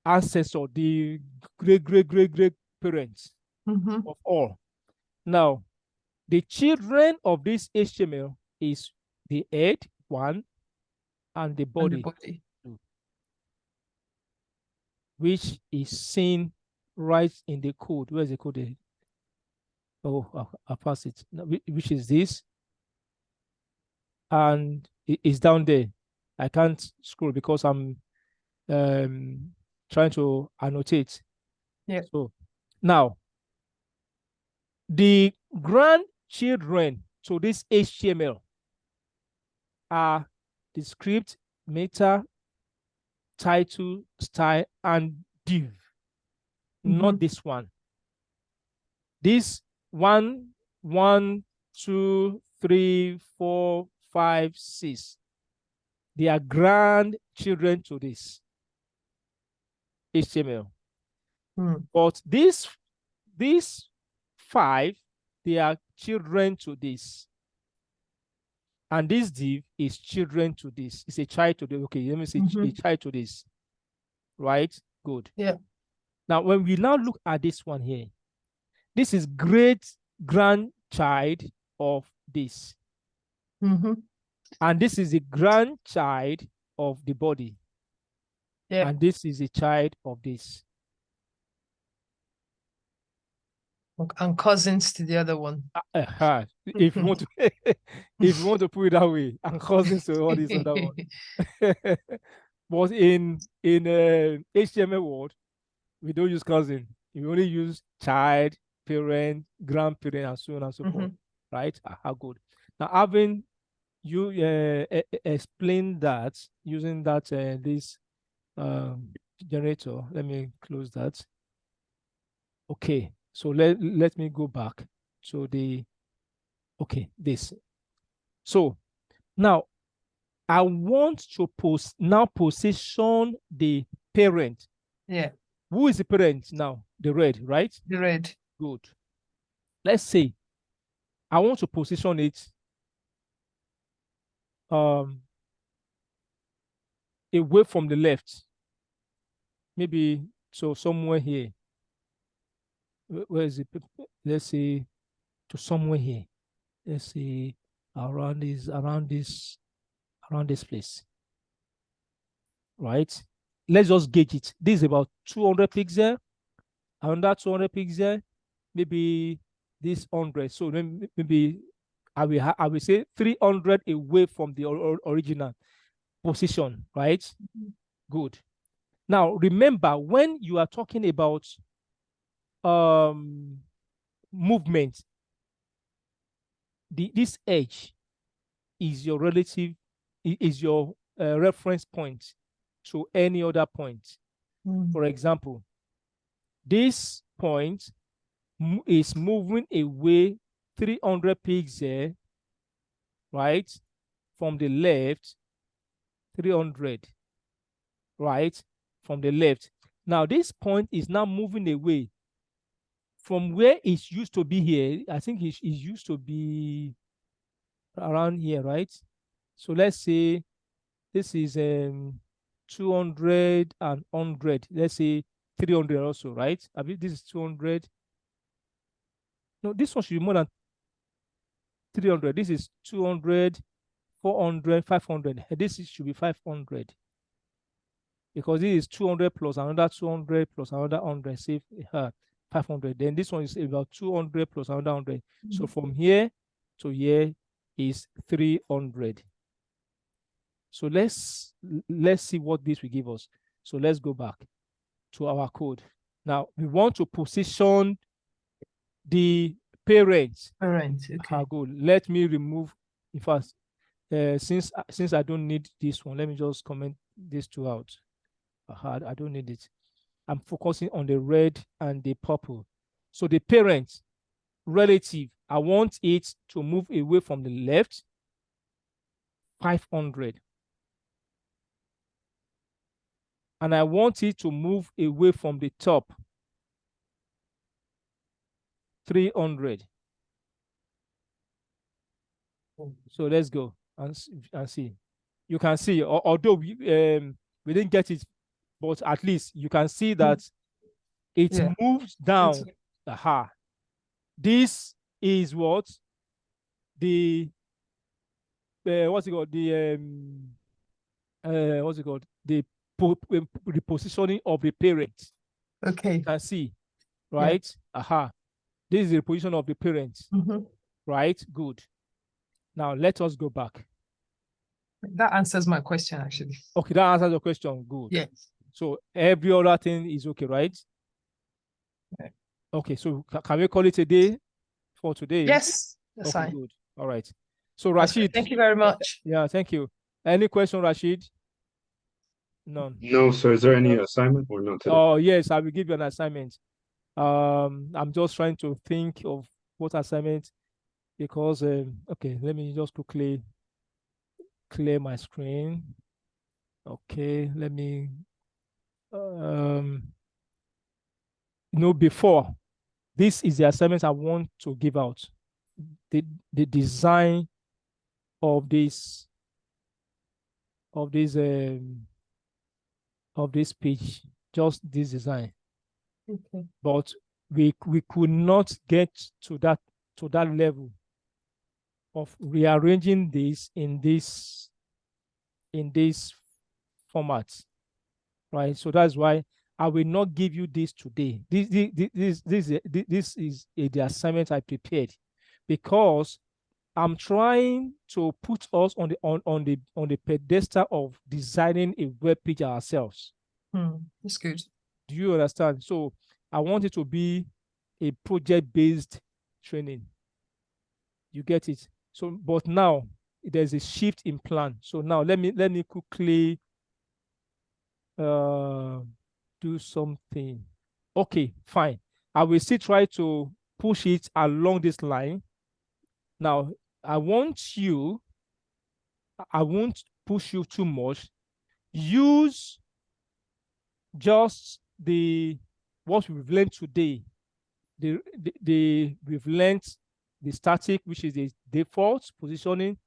ancestor, the great parents of all. Now, the children of this HTML is the head, one, and the body, two, which is seen right in the code. Where's the code? Oh, I'll pass it. Which is this, and it's down there. I can't scroll because I'm trying to annotate. Yeah. So now, the grandchildren to this HTML are the script, meta, title, style, and div. Not this one. This 1, 1, 2, 3, 4, 5, 6. They are grandchildren to this HTML. But these 5, they are children to this. And this div is children to this. It's a child to this. Okay, let me say a child to this. Right? Good. Yeah. Now, when we now look at this one here, this is great grandchild of this. And this is the grandchild of the body. Yeah. And this is a child of this. And cousins to the other one. If you want to, if you want to put it that way, and cousins to all this other one. But in HTML world, we don't use cousin. We only use child, parent, grandparent, and so on and so forth. Right? How good. Now, having you explain that using that this generator, let me close that. Okay, so let me go back to the this. So now I want to position the parent. Yeah. Who is the parent now? The red, right? The red. Good. Let's say I want to position it away from the left. Maybe so somewhere here. Where is it? Let's say to somewhere here. Let's say around this place. Right? Let's just gauge it. This is about 200 pixels. Under 200 pixels, maybe this 100. So maybe I will say 300 away from the original position, right? Good. Now remember, when you are talking about movement, this edge is your relative, is your reference point to any other point. For example, this point is moving away 300 pixels, right, from the left, 300, right, from the left. Now this point is now moving away from where it used to be here. I think it used to be around here, right? So let's say this is 200 and 100. Let's say 300 also, right? I mean, this is 200. No, this one should be more than 300. This is 200, 400, 500. This should be 500. Because this is 200 plus another 200 plus another 100, say 500. Then this one is about 200 plus another 100. So from here to here is 300. So let's see what this will give us. So let's go back to our code. Now we want to position the parents. Okay. Good. Let me remove. In fact, since I don't need this one, let me just comment these two out. I don't need it. I'm focusing on the red and the purple. So the parent relative, I want it to move away from the left 500. And I want it to move away from the top 300. So let's go and see. You can see, although we didn't get it, but at least you can see that it Yeah. moves down. Aha. This is what the what's it called? The what's it called? The repositioning of the parent. Okay. You can see, right? Aha. This is the position of the parent, right? Good. Now let us go back. That answers my question, actually. Okay, that answers your question. Good. Yes. So every other thing is okay, right? Yeah. Okay, so can we call it a day for today? Yes, that's Okay, fine. good. All right. So That's great. Rashid. Thank you very much. Yeah, thank you. Any question, Rashid? None. No, so is there any assignment or not today? Oh, yes, I will give you an assignment. I'm just trying to think of what assignment because okay, let me just quickly clear my screen. Okay, let me before this is the assignment I want to give out. The design of this of this page, just this design. Okay. But we could not get to that level of rearranging this in this format, right? So that's why I will not give you this today. This is the assignment I prepared because I'm trying to put us on the pedestal of designing a web page ourselves. That's good. Do you understand? So I want it to be a project-based training. You get it? So, but now there's a shift in plan. So now let me quickly do something. Okay, fine. I will still try to push it along this line. Now, I won't push you too much. Use just what we've learned today. We've learned the static, which is the default positioning,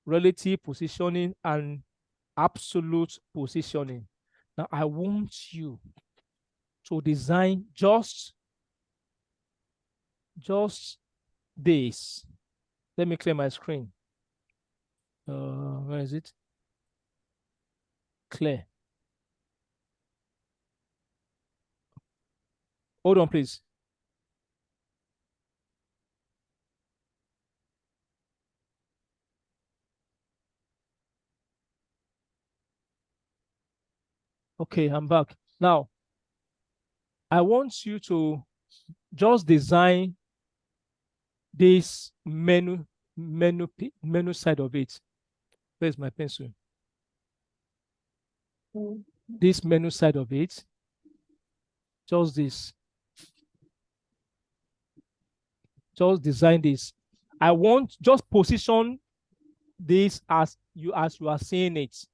relative positioning, and absolute positioning. Now, I want you to design just this. Let me clear my screen. Where is it? Clear. Hold on, please. Okay, I'm back. Now, I want you to just design this menu side of it. Where's my pencil? This menu side of it. Just this. Just design this. I want just position this as you are seeing it.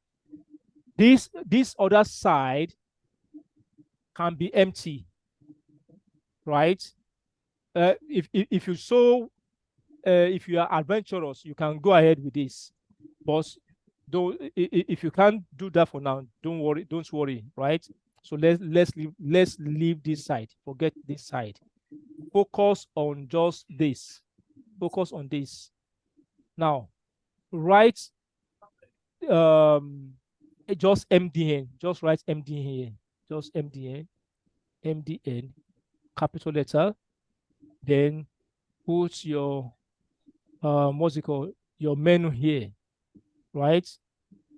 This other side can be empty, right? If you are adventurous, you can go ahead with this. But though if you can't do that for now, don't worry, right? So let's leave this side. Forget this side. Focus on just this. Focus on this. Now, write just MDN. Just write MDN here. Just MDN, capital letter. Then put your what's it called? Your menu here, right?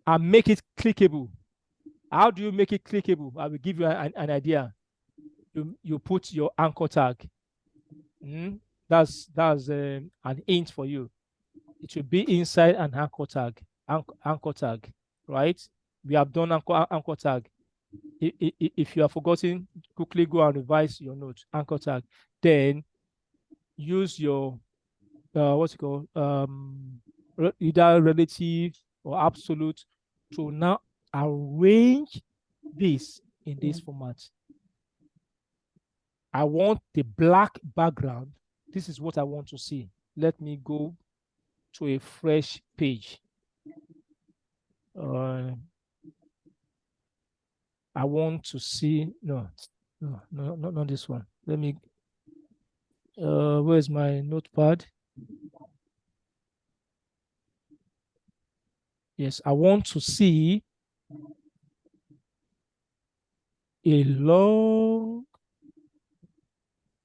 And make it clickable. How do you make it clickable? I will give you an idea. You put your anchor tag. That's an hint for you. It should be inside an anchor tag. Anchor tag, right? We have done anchor tag. If you have forgotten, quickly go and revise your notes. Anchor tag. Then use your what's it called? Either relative or absolute to now arrange this in this format. I want the black background this is what I want to see. Let me go to a fresh page. I want to see, not this one. Let me, where's my notepad? Yes, I want to see a log,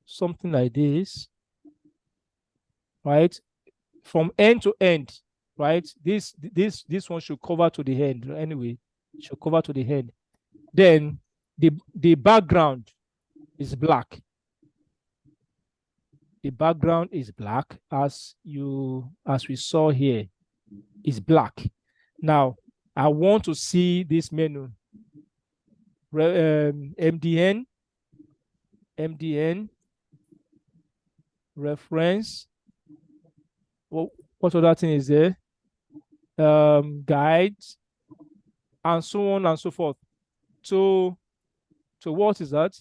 something like this, right? From end to end, right? This one should cover to the end anyway. Should cover to the head. Then the background is black. The background is black, as we saw here, is black. Now I want to see this menu. MDN reference. What other thing is there? Guides, and so on and so forth. So what is that?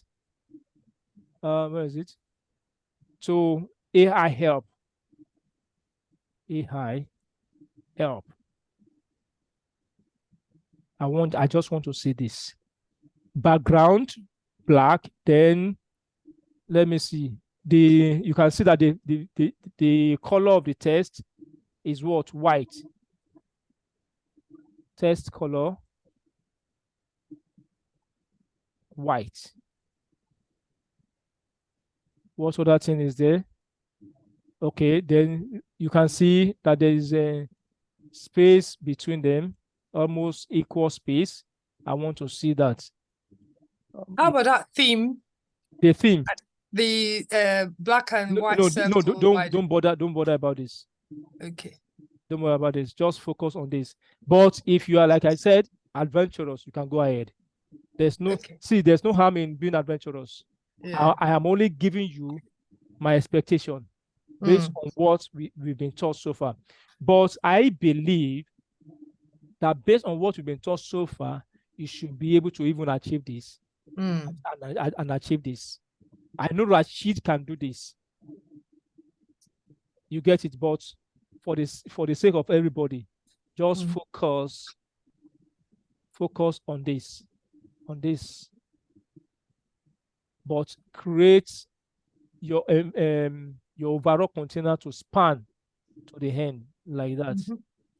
Where is it? To AI help. AI help. I just want to see this. Background black. Then let me see. You can see that the color of the text is what? White. Text color white. What other thing is there? Okay, then you can see that there is a space between them, almost equal space. I want to see that. How about that theme? The theme. The black and white No, circle. don't bother about this. Okay. Don't worry about this. Just focus on this. But if you are, like I said, adventurous, you can go ahead. There's no there's no harm in being adventurous. Yeah. I am only giving you my expectation based on what we've been taught so far. But I believe that based on what we've been taught so far, you should be able to even achieve this and achieve this. I know that Cheat can do this. You get it, but for the sake of everybody, just focus on this, but create your overall container to span to the end like that.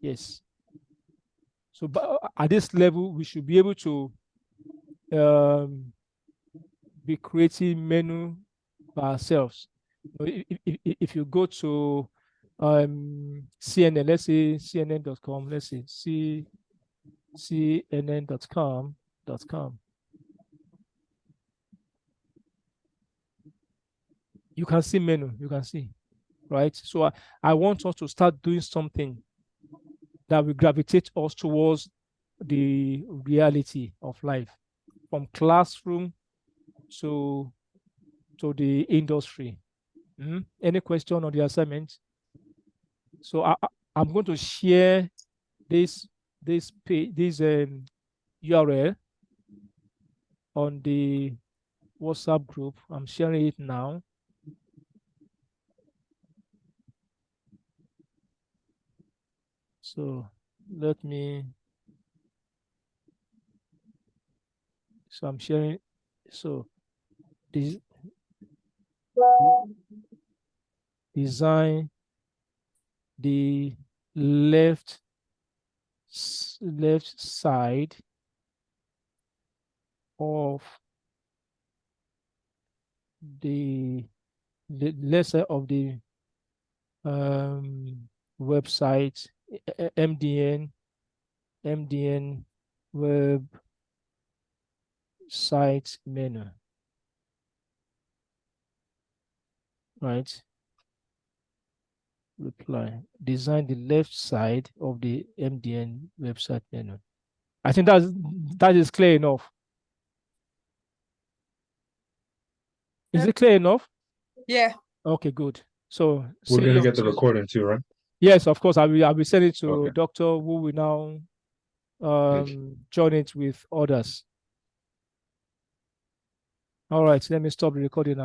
Yes. So at this level, we should be able to be creating menu by ourselves. If you go to CNN, let's say CNN.com, let's say CNN.com. You can see menu, you can see, right? So I want us to start doing something that will gravitate us towards the reality of life, from classroom to the industry. Any question on the assignment? So I'm going to share this URL on the WhatsApp group. I'm sharing it now. So I'm sharing. So this design the left side of the left side of the website, MDN web site menu, right? Reply, design the left side of the MDN website menu. I think that is clear enough. Is it clear enough? Yeah. Okay, good. So we're gonna get the recording too, right? Yes, of course. I will send it to Doctor, who will now join it with others. All right, let me stop the recording now.